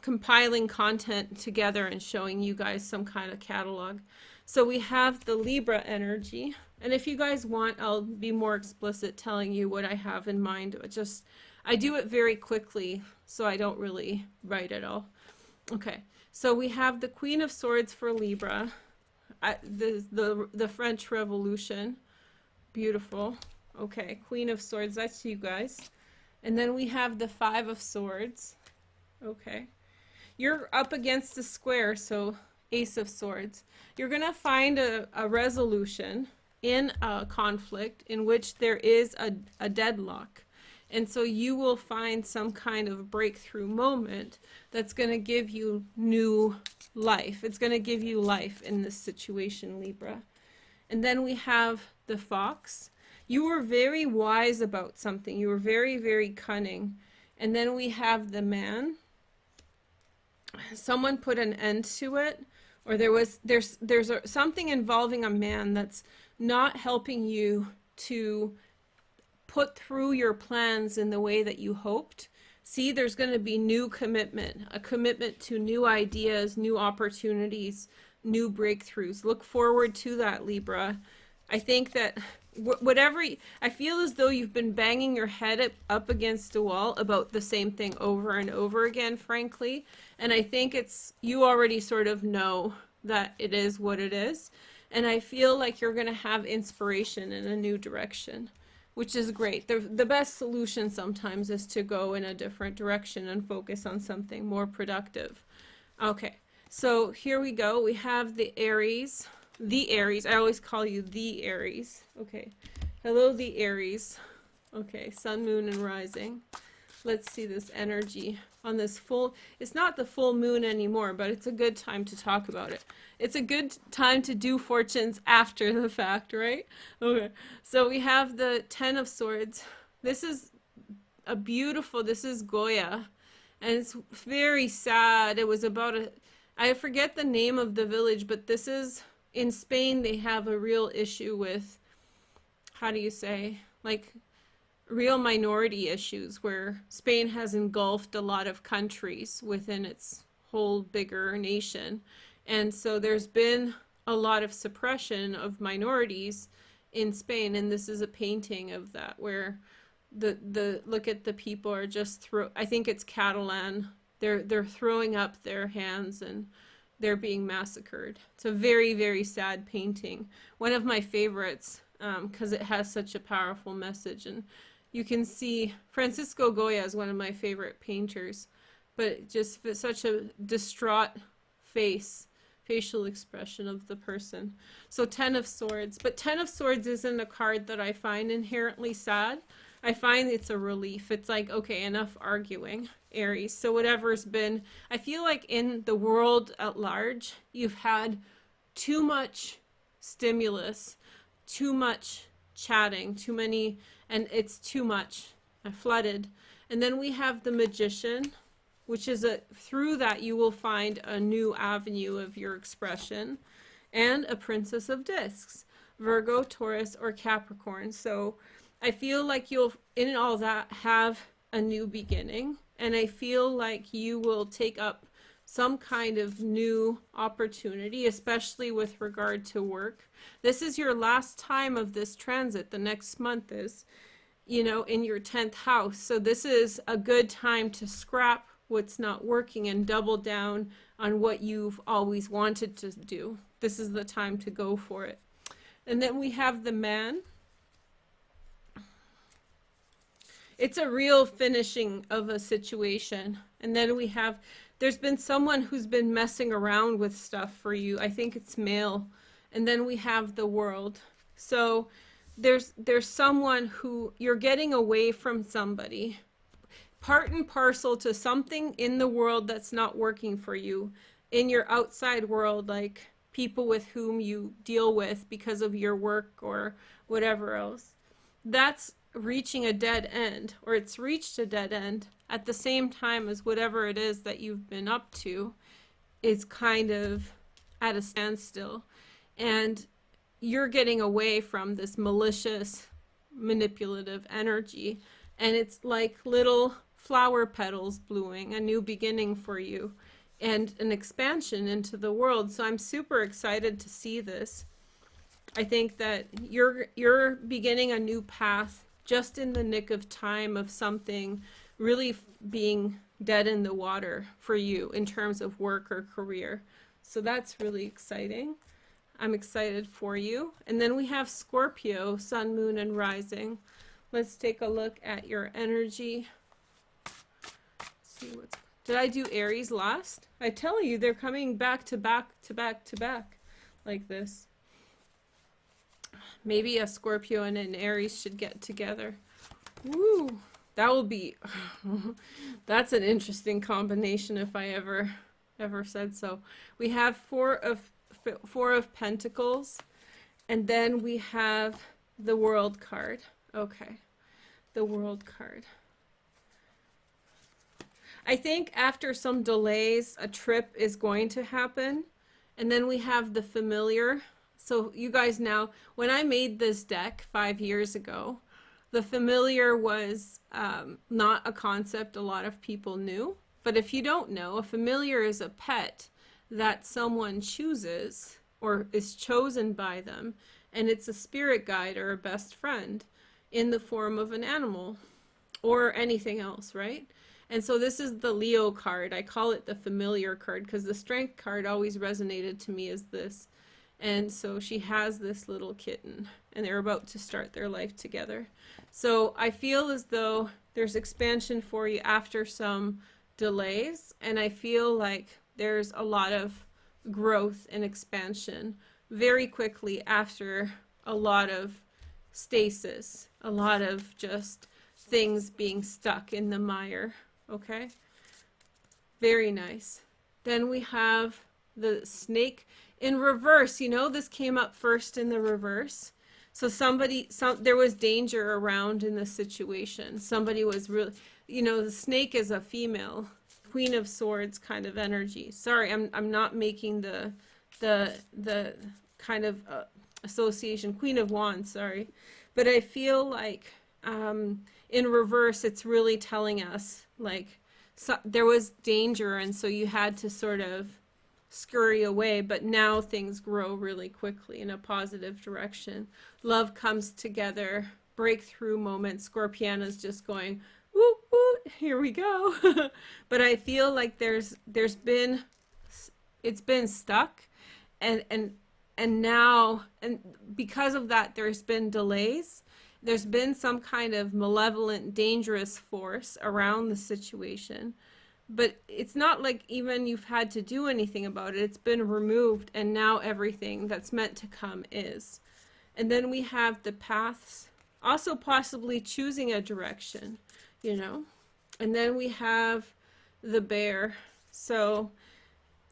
compiling content together and showing you guys some kind of catalog. So we have the Libra energy, and if you guys want, I'll be more explicit telling you what I have in mind. I do it very quickly, so I don't really write it all. Okay, so we have the Queen of Swords for Libra, the French Revolution, beautiful. Okay, Queen of Swords, that's you guys. And then we have the Five of Swords. Okay, you're up against a square, so Ace of Swords. You're gonna find a resolution in a conflict in which there is a deadlock. And so you will find some kind of breakthrough moment that's going to give you new life. It's going to give you life in this situation, Libra. And then we have the Fox. You were very wise about something. You were very, very cunning. And then we have the Man. Someone put an end to it, or there's something involving a man that's not helping you to put through your plans in the way that you hoped. See, there's going to be new commitment, a commitment to new ideas, new opportunities, new breakthroughs. Look forward to that, Libra. I think that I feel as though you've been banging your head up against a wall about the same thing over and over again, frankly. And I think you already sort of know that it is what it is. And I feel like you're going to have inspiration in a new direction, which is great. The best solution sometimes is to go in a different direction and focus on something more productive. Okay, so here we go. We have the Aries. The Aries. I always call you the Aries. Okay. Hello, the Aries. Okay, Sun, Moon, and Rising. Let's see this energy on this it's not the full moon anymore, but it's a good time to talk about it. It's a good time to do fortunes after the fact, right? Okay, so we have the Ten of Swords. This is this is Goya, and it's very sad. It was about I forget the name of the village, but this is, in Spain, they have a real issue with, how do you say, like, real minority issues, where Spain has engulfed a lot of countries within its whole bigger nation. And so there's been a lot of suppression of minorities in Spain, and this is a painting of that, where look at the people are just I think it's Catalan. They're throwing up their hands and they're being massacred. It's a very, very sad painting. One of my favorites, because it has such a powerful message. And you can see Francisco Goya is one of my favorite painters, but just such a distraught facial expression of the person. So Ten of Swords. But Ten of Swords isn't a card that I find inherently sad. I find it's a relief. It's like, okay, enough arguing, Aries. So whatever's been, I feel like in the world at large, you've had too much stimulus, too much chatting, too many, and it's too much. I flooded. And then we have the Magician, which is through that you will find a new avenue of your expression, and a Princess of Discs, Virgo, Taurus, or Capricorn. So I feel like you'll, in all that, have a new beginning, and I feel like you will take up some kind of new opportunity, especially with regard to work. This is your last time of this transit. The next month is, in your 10th house. So this is a good time to scrap what's not working and double down on what you've always wanted to do. This is the time to go for it. And then we have the man. It's a real finishing of a situation. And then we have, there's been someone who's been messing around with stuff for you. I think it's male. And then we have the world. So there's someone who you're getting away from, somebody. Part and parcel to something in the world that's not working for you. In your outside world, like people with whom you deal with because of your work or whatever else. That's reaching a dead end, or it's reached a dead end at the same time as whatever it is that you've been up to is kind of at a standstill. And you're getting away from this malicious, manipulative energy. And it's like little flower petals blooming, a new beginning for you and an expansion into the world. So I'm super excited to see this. I think that you're beginning a new path just in the nick of time of something really being dead in the water for you in terms of work or career. So that's really exciting. I'm excited for you. And then we have Scorpio, sun, moon, and rising. Let's take a look at your energy. See what's, did I do Aries last? I tell you, they're coming back to back to back to back like this. Maybe a Scorpio and an Aries should get together. Woo! That will be, that's an interesting combination if I ever said so. We have four of Pentacles, and then we have the World card. Okay, the World card. I think after some delays, a trip is going to happen. And then we have the Familiar. So you guys now, when I made this deck 5 years ago, the Familiar was not a concept a lot of people knew. But if you don't know, a familiar is a pet that someone chooses or is chosen by them. And it's a spirit guide or a best friend in the form of an animal or anything else, right? And so this is the Leo card. I call it the Familiar card because the Strength card always resonated to me as this. And so she has this little kitten and they're about to start their life together. So I feel as though there's expansion for you after some delays. And I feel like there's a lot of growth and expansion very quickly after a lot of stasis, a lot of just things being stuck in the mire. Okay, very nice. Then we have the Snake in reverse. You know, this came up first in the reverse. So there was danger around in the situation. Somebody was really, you know, the Snake is a female, Queen of Swords kind of energy. Sorry, I'm not making the kind of association, Queen of Wands, sorry. But I feel like in reverse, it's really telling us like there was danger and so you had to sort of scurry away, but now things grow really quickly in a positive direction. Love comes together, breakthrough moment. Scorpiana's just going, woo, woo, here we go. But I feel like it's been stuck and now, and because of that, there's been delays. There's been some kind of malevolent, dangerous force around the situation. But it's not like even you've had to do anything about it. It's been removed, and now everything that's meant to come is. And then we have the paths, also possibly choosing a direction, you know. And then we have the Bear. So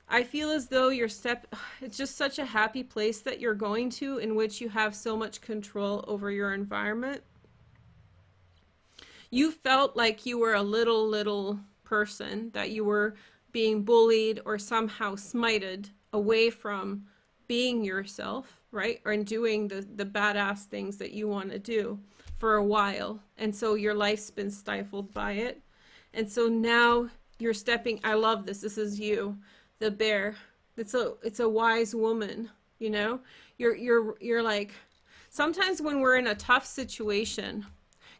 I feel as though it's just such a happy place that you're going to, in which you have so much control over your environment. You felt like you were a little person, that you were being bullied or somehow smited away from being yourself, right? Or doing the badass things that you want to do for a while. And so your life's been stifled by it. And so now you're stepping, I love this. This is you. The Bear. It's a wise woman, you know. You're like, sometimes when we're in a tough situation,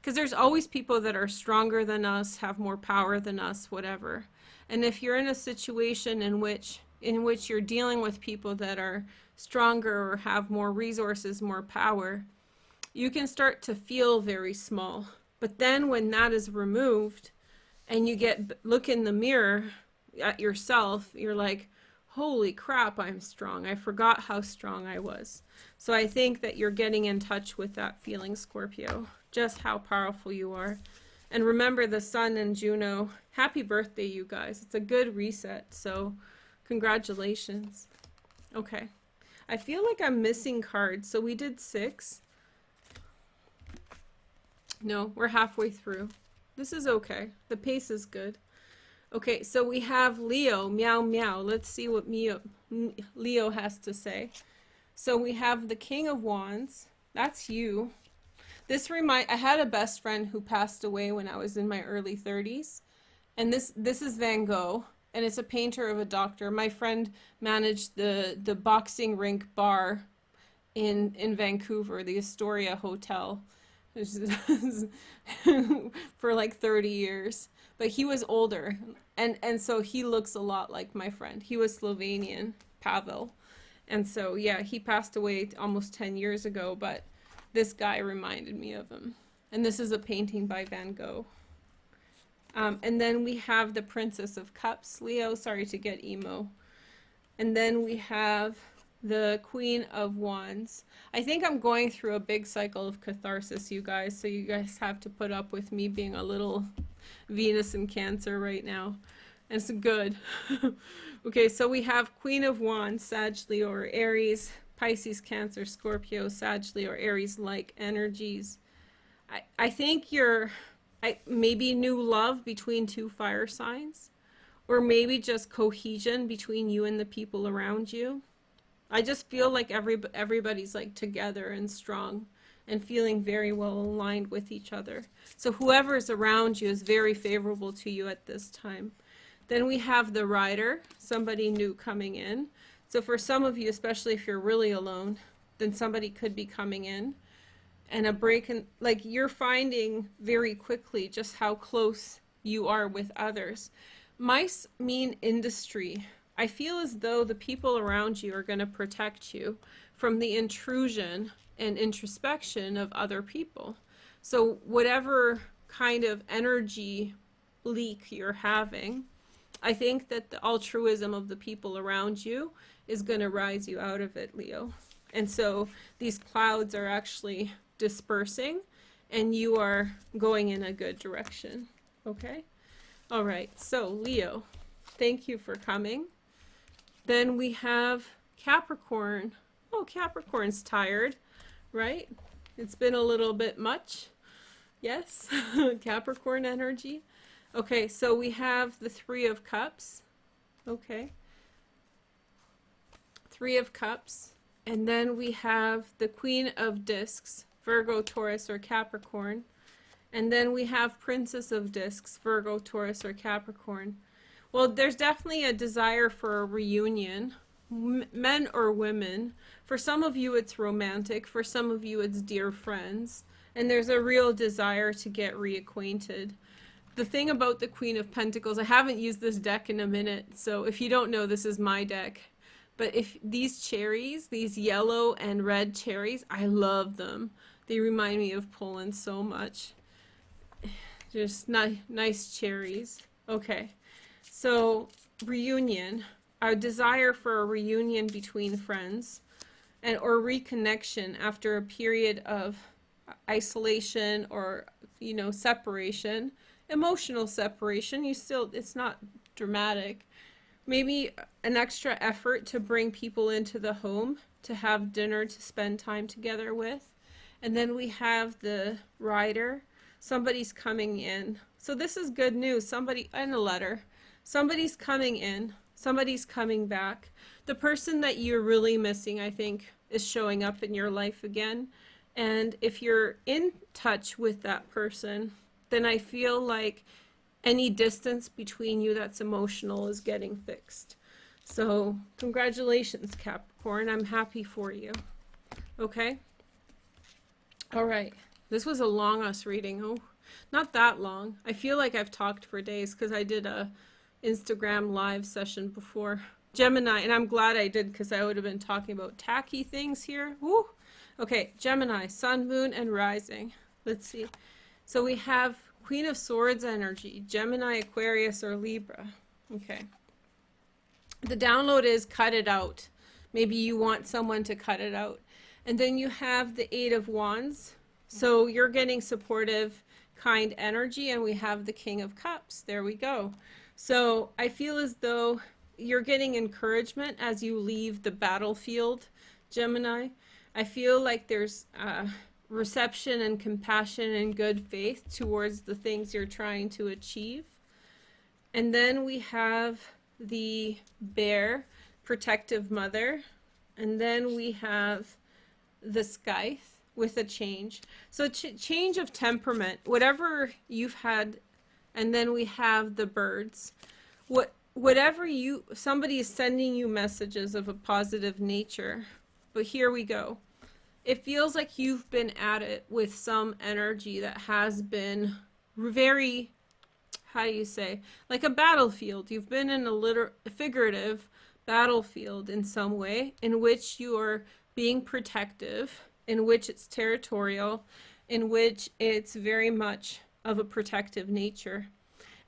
because there's always people that are stronger than us, have more power than us, whatever. And if you're in a situation in which you're dealing with people that are stronger or have more resources, more power, you can start to feel very small. But then when that is removed and you look in the mirror at yourself, you're like, holy crap, I'm strong. I forgot how strong I was. So I think that you're getting in touch with that feeling, Scorpio, just how powerful you are. And remember the Sun and Juno. Happy birthday, you guys. It's a good reset. So congratulations. Okay. I feel like I'm missing cards. So we did 6. No, we're halfway through. This is okay. The pace is good. Okay, so we have Leo, meow meow. Let's see what Leo has to say. So we have the King of Wands. That's you. I had a best friend who passed away when I was in my early 30s. And this is Van Gogh, and it's a painter of a doctor. My friend managed the boxing rink bar in Vancouver, the Astoria Hotel, for like 30 years. But he was older, and so he looks a lot like my friend. He was Slovenian, Pavel. And so, yeah, he passed away almost 10 years ago, but this guy reminded me of him. And this is a painting by Van Gogh. And then we have the Princess of Cups, Leo. Sorry to get emo. And then we have the Queen of Wands. I think I'm going through a big cycle of catharsis, you guys. So you guys have to put up with me being a little Venus in Cancer right now. And it's good. Okay, so we have Queen of Wands, Sag, Leo, or Aries, Pisces, Cancer, Scorpio, Sag, Leo, or Aries-like energies. I think maybe new love between 2 fire signs, or maybe just cohesion between you and the people around you. I just feel like everybody's like together and strong and feeling very well aligned with each other. So whoever's around you is very favorable to you at this time. Then we have the Rider, somebody new coming in. So for some of you, especially if you're really alone, then somebody could be coming in. And a break in, like, you're finding very quickly just how close you are with others. Mice mean industry. I feel as though the people around you are going to protect you from the intrusion and introspection of other people. So whatever kind of energy leak you're having, I think that the altruism of the people around you is going to rise you out of it, Leo. And so these clouds are actually dispersing and you are going in a good direction. Okay? All right. So Leo, thank you for coming. Then we have Capricorn. Oh, Capricorn's tired, right? It's been a little bit much. Yes, Capricorn energy. Okay, so we have the 3 of Cups. Okay. 3 of Cups. And then we have the Queen of Discs, Virgo, Taurus, or Capricorn. And then we have Princess of Discs, Virgo, Taurus, or Capricorn. Well, there's definitely a desire for a reunion, men or women. For some of you, it's romantic. For some of you, it's dear friends. And there's a real desire to get reacquainted. The thing about the Queen of Pentacles, I haven't used this deck in a minute, so if you don't know, this is my deck. But if these cherries, these yellow and red cherries, I love them. They remind me of Poland so much. Just nice cherries. Okay, so reunion. Our desire for a reunion between friends or reconnection after a period of isolation or, separation. Emotional separation, it's not dramatic. Maybe an extra effort to bring people into the home, to have dinner, to spend time together with. And then we have the Rider. Somebody's coming in. So this is good news. Somebody, and a letter. Somebody's coming in. Somebody's coming back. The person that you're really missing, I think, is showing up in your life again. And if you're in touch with that person, then I feel like any distance between you that's emotional is getting fixed. So congratulations, Capricorn. I'm happy for you. Okay? All right. This was a long reading. Oh, not that long. I feel like I've talked for days because I did a Instagram live session before. Gemini, and I'm glad I did because I would have been talking about tacky things here. Woo! Okay, Gemini, Sun, Moon, and Rising. Let's see. So we have Queen of Swords energy, Gemini, Aquarius, or Libra. Okay. The download is cut it out. Maybe you want someone to cut it out. And then you have the Eight of Wands. So you're getting supportive, kind energy, and we have the King of Cups. There we go. So I feel as though you're getting encouragement as you leave the battlefield, Gemini. I feel like there's reception and compassion and good faith towards the things you're trying to achieve. And then we have the Bear, Protective Mother. And then we have the Scythe with a change. So change of temperament, whatever you've had. And then we have the Birds. Whatever somebody is sending you messages of a positive nature. But here we go. It feels like you've been at it with some energy that has been very, how do you say, like a battlefield. You've been in a figurative battlefield in some way, in which you are being protective, in which it's territorial, in which it's very much of a protective nature.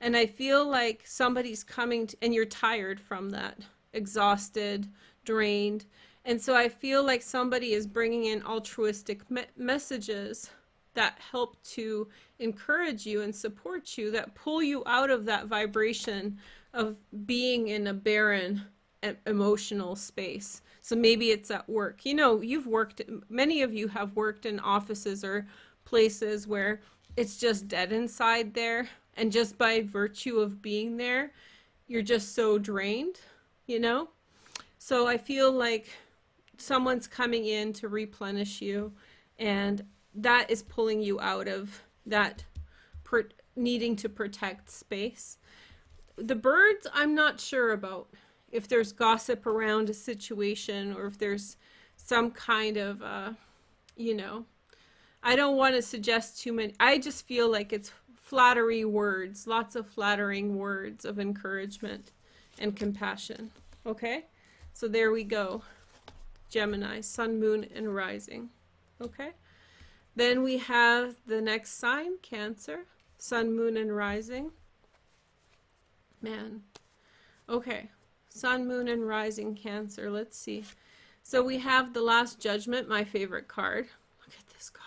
And I feel like somebody's coming and you're tired from that, exhausted, drained. And so I feel like somebody is bringing in altruistic messages that help to encourage you and support you, that pull you out of that vibration of being in a barren emotional space. So maybe it's at work. You know, many of you have worked in offices or places where it's just dead inside there. And just by virtue of being there, you're just so drained, you know? So I feel like someone's coming in to replenish you, and that is pulling you out of that needing to protect space. The Birds, I'm not sure about if there's gossip around a situation or if there's some kind of, you know, I don't want to suggest too many. I just feel like it's flattery words, lots of flattering words of encouragement and compassion. Okay, so there we go. Gemini, Sun, Moon, and Rising. Okay, then we have the next sign, Cancer, Sun, Moon, and Rising. Man, okay, Sun, Moon, and Rising, Cancer. Let's see. So we have the Last Judgment, my favorite card. Look at this card.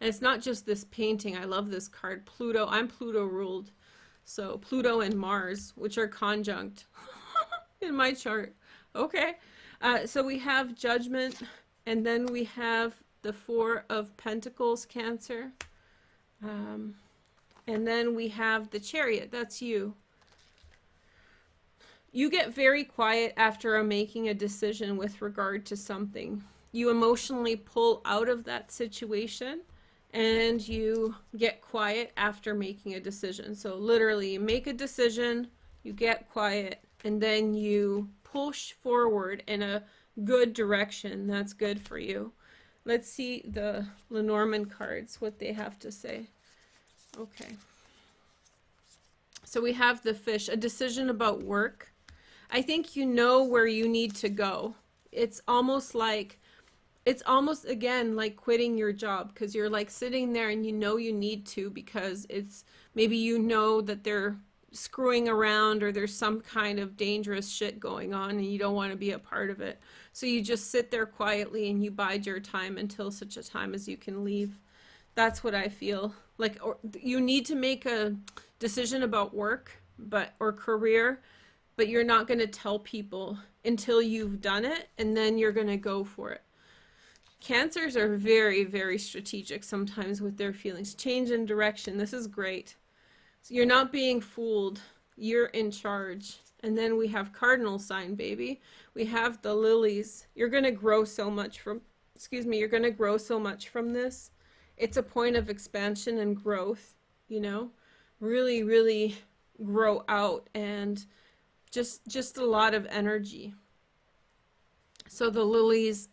And it's not just this painting. I love this card. Pluto. I'm Pluto ruled. So Pluto and Mars, which are conjunct in my chart. Okay. So we have Judgment. And then we have the Four of Pentacles, Cancer. And then we have the Chariot. That's you. You get very quiet after making a decision with regard to something. You emotionally pull out of that situation. And you get quiet after making a decision. So literally, you make a decision, you get quiet, and then you push forward in a good direction. That's good for you. Let's see the Lenormand cards, what they have to say. Okay. So we have the Fish, a decision about work. I think you know where you need to go. It's almost again like quitting your job, because you're like sitting there and you know you need to, because it's maybe you know that they're screwing around or there's some kind of dangerous shit going on and you don't want to be a part of it. So you just sit there quietly and you bide your time until such a time as you can leave. That's what I feel like. Or you need to make a decision about work or career, but you're not going to tell people until you've done it, and then you're going to go for it. Cancers are very, very strategic sometimes with their feelings. Change in direction. This is great. So you're not being fooled. You're in charge. And then we have cardinal sign, baby. We have the lilies. You're going to grow so much from, you're going to grow so much from this. It's a point of expansion and growth, you know, really, really grow out, and just a lot of energy. So the lilies,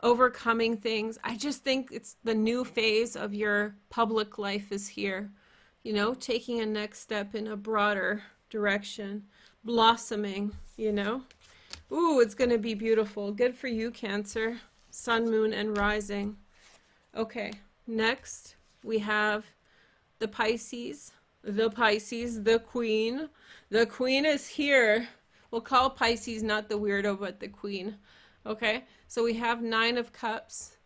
overcoming things. I just think it's the new phase of your public life is here, you know, taking a next step in a broader direction, blossoming, you know. Ooh, it's going to be beautiful. Good for you, Cancer. Sun, moon, and rising. Okay, next we have the Pisces. The Pisces, the Queen. The Queen is here. We'll call Pisces not the weirdo, but the Queen. Okay, so we have Nine of Cups.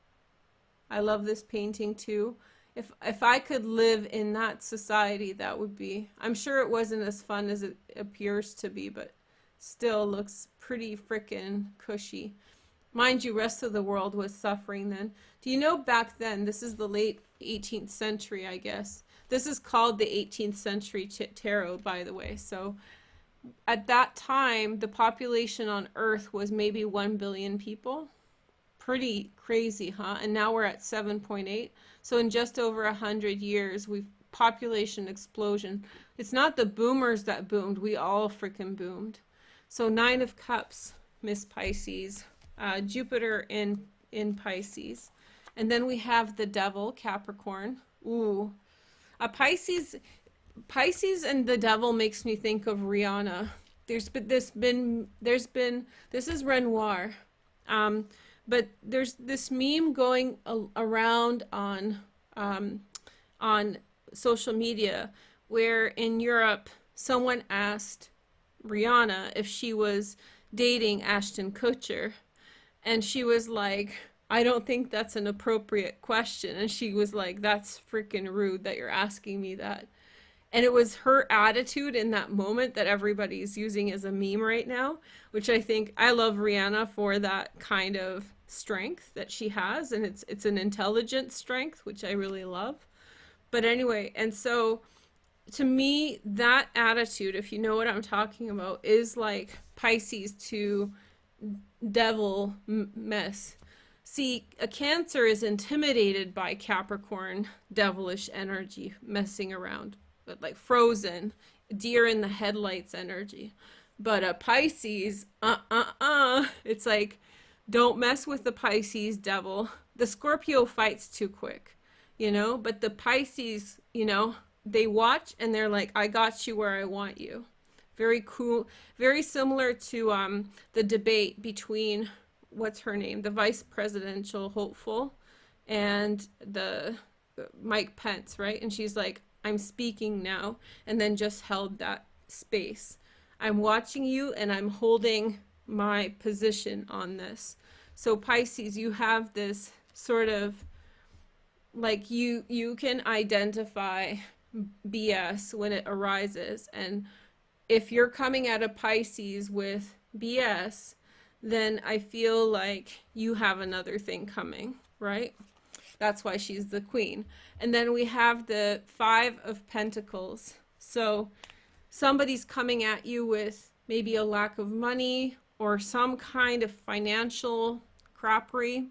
I love this painting too. If I could live in that society, that would be, I'm sure it wasn't as fun as it appears to be, but still looks pretty frickin' cushy. Mind you, rest of the world was suffering then. Do you know back then, this is the late 18th century, I guess. This is called the 18th century tarot, by the way. So at that time, the population on Earth was maybe 1 billion people. Pretty crazy, huh? And now we're at 7.8. So in just over 100 years, we've population explosion. It's not the boomers that boomed. We all freaking boomed. So Nine of Cups, Miss Pisces. Jupiter in Pisces. And then we have the Devil, Capricorn. Ooh. Pisces and the Devil makes me think of Rihanna. This is Renoir. But there's this meme going around on social media where in Europe someone asked Rihanna if she was dating Ashton Kutcher, and she was like, I don't think that's an appropriate question. And she was like, that's freaking rude that you're asking me that. And it was her attitude in that moment that everybody's using as a meme right now, which I think I love Rihanna for that kind of strength that she has. And it's an intelligent strength, which I really love. But anyway, and so to me, that attitude, if you know what I'm talking about, is like Pisces to Devil mess. See, a Cancer is intimidated by Capricorn devilish energy messing around, but like frozen, deer in the headlights energy. But a Pisces, it's like, don't mess with the Pisces devil. The Scorpio fights too quick, you know, but the Pisces, you know, they watch and they're like, I got you where I want you. Very cool. Very similar to the debate between, what's her name, the vice presidential hopeful and the Mike Pence, right? And she's like, I'm speaking now, and then just held that space. I'm watching you and I'm holding my position on this. So Pisces, you have this sort of, like, you can identify BS when it arises, and if you're coming at a Pisces with BS, then I feel like you have another thing coming, right? That's why she's the Queen. And then we have the Five of Pentacles. So somebody's coming at you with maybe a lack of money or some kind of financial crappery,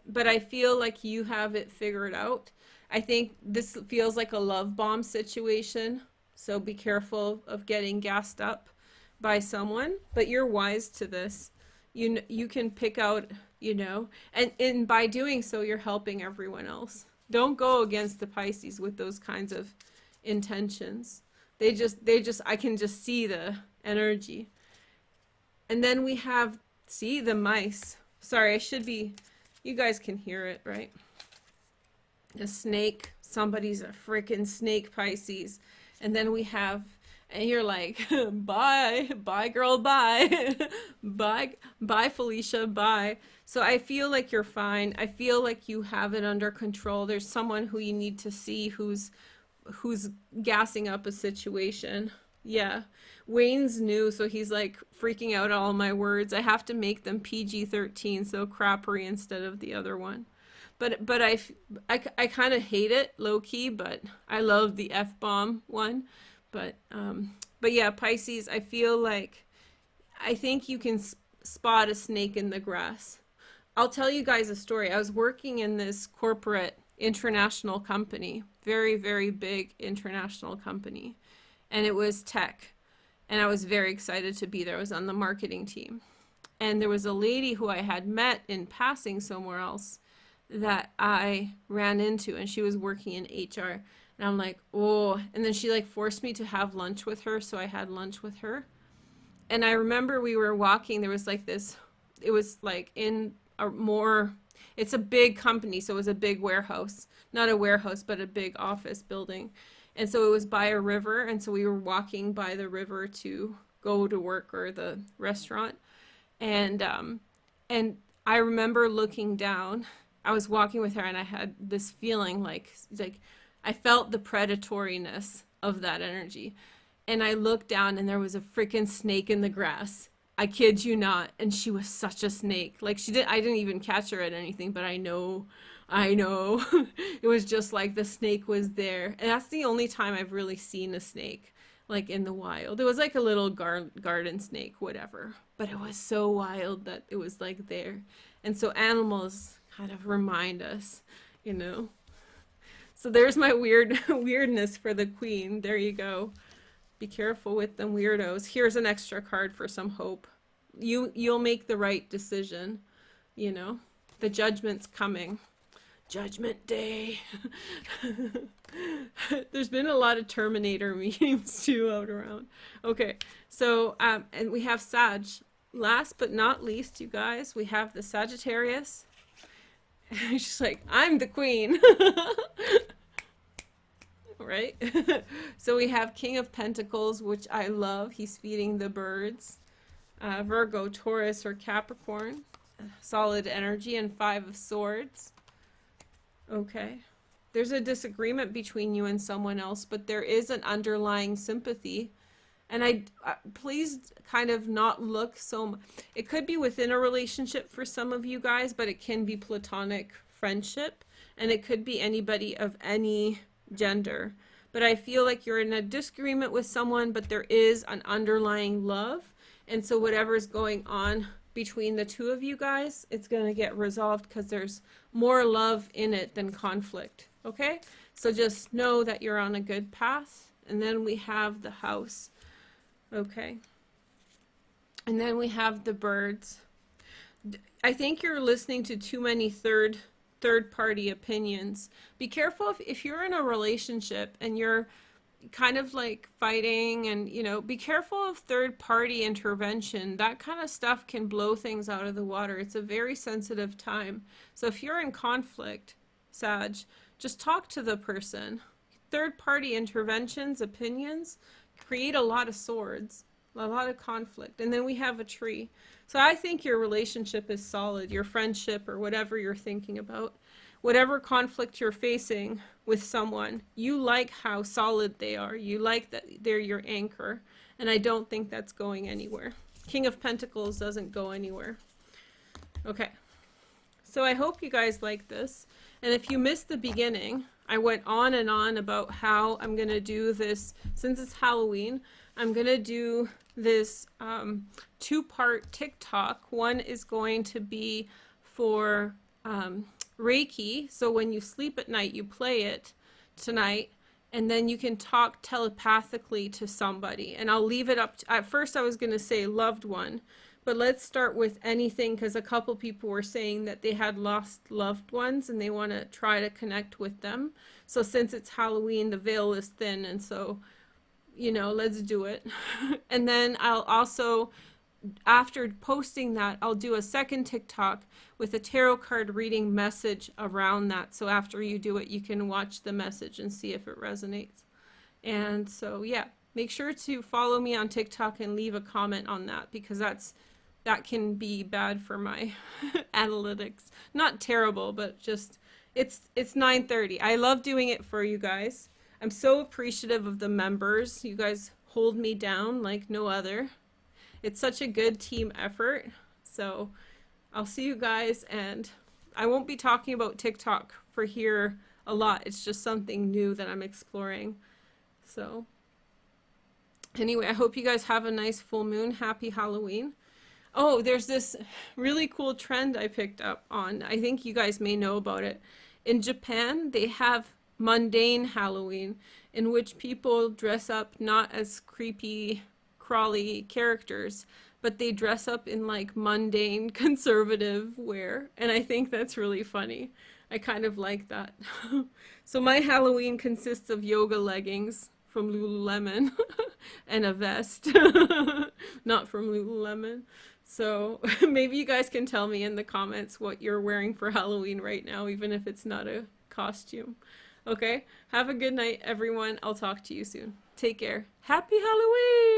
but I feel like you have it figured out. I think this feels like a love bomb situation. So be careful of getting gassed up by someone, but you're wise to this. You can pick out, you know, and by doing so, you're helping everyone else. Don't go against the Pisces with those kinds of intentions. They just, I can just see the energy. And then we have, see, the mice. Sorry, I should be, you guys can hear it, right? The snake, somebody's a freaking snake, Pisces. And then we have, and you're like, bye girl, bye. Bye Felicia, bye. So I feel like you're fine. I feel like you have it under control. There's someone who you need to see who's gassing up a situation. Yeah. Wayne's new, so he's like freaking out all my words. I have to make them PG-13, so crappery instead of the other one. But I kind of hate it low key, but I love the F-bomb one. But yeah, Pisces, I feel like, I think you can spot a snake in the grass. I'll tell you guys a story. I was working in this corporate international company, very, very big international company, and it was tech. And I was very excited to be there. I was on the marketing team. And there was a lady who I had met in passing somewhere else that I ran into, and she was working in HR. And I'm like, oh, and then she like forced me to have lunch with her. So I had lunch with her. And I remember we were walking, there was like this, it was like in a more, it's a big company, so it was a big warehouse. Not a warehouse, but a big office building. And so it was by a river, and so we were walking by the river to go to work or the restaurant. And I remember looking down. I was walking with her, and I had this feeling like I felt the predatoriness of that energy. And I looked down, and there was a freaking snake in the grass. I kid you not. And she was such a snake. Like, I didn't even catch her at anything, but I know. It was just like the snake was there. And that's the only time I've really seen a snake, like in the wild. It was like a little garden snake, whatever. But it was so wild that it was like there. And so animals kind of remind us, you know. So there's my weirdness for the queen. There you go. Be careful with them weirdos. Here's an extra card for some hope. You'll make the right decision, you know. The judgment's coming. Judgment Day. There's been a lot of Terminator memes too out around. Okay, so and we have Sag. Last but not least, you guys, we have the Sagittarius. She's like, I'm the queen. Right? So we have King of Pentacles, which I love. He's feeding the birds. Virgo, Taurus, or Capricorn. Solid energy. And Five of Swords. Okay. There's a disagreement between you and someone else, but there is an underlying sympathy. And please kind of not look so... It could be within a relationship for some of you guys, but it can be platonic friendship. And it could be anybody of any gender. But I feel like you're in a disagreement with someone, but there is an underlying love. And so whatever's going on between the two of you guys, it's going to get resolved because there's more love in it than conflict. Okay? So just know that you're on a good path. And then we have the house. Okay. And then we have the birds. I think you're listening to too many third-party opinions. Be careful if you're in a relationship and you're kind of like fighting, and you know, be careful of third-party intervention. That kind of stuff can blow things out of the water. It's a very sensitive time. So if you're in conflict, Sag, just talk to the person. Third-party interventions, opinions, create a lot of swords, a lot of conflict. And then we have a tree. So I think your relationship is solid, your friendship or whatever you're thinking about. Whatever conflict you're facing with someone, you like how solid they are. You like that they're your anchor. And I don't think that's going anywhere. King of Pentacles doesn't go anywhere. Okay. So I hope you guys like this. And if you missed the beginning, I went on and on about how I'm going to do this. Since it's Halloween, I'm going to do this two-part TikTok. One is going to be for Reiki. So when you sleep at night, you play it tonight. And then you can talk telepathically to somebody. And I'll leave it up to, at first I was going to say loved one. But let's start with anything, because a couple people were saying that they had lost loved ones and they want to try to connect with them. So since it's Halloween, the veil is thin, and so, you know, let's do it. And then I'll also, after posting that, I'll do a second TikTok with a tarot card reading message around that. So after you do it, you can watch the message and see if it resonates. And so, yeah, make sure to follow me on TikTok and leave a comment on that, because that can be bad for my analytics. Not terrible, but just it's 9:30. I love doing it for you guys. I'm so appreciative of the members. You guys hold me down like no other. It's such a good team effort. So I'll see you guys, and I won't be talking about TikTok for here a lot. It's just something new that I'm exploring. So anyway, I hope you guys have a nice full moon. Happy Halloween. Oh, there's this really cool trend I picked up on. I think you guys may know about it. In Japan, they have mundane Halloween, in which people dress up not as creepy, crawly characters, but they dress up in like mundane, conservative wear. And I think that's really funny. I kind of like that. So my Halloween consists of yoga leggings from Lululemon and a vest, not from Lululemon. So maybe you guys can tell me in the comments what you're wearing for Halloween right now, even if it's not a costume. Okay? Have a good night, everyone. I'll talk to you soon. Take care. Happy Halloween!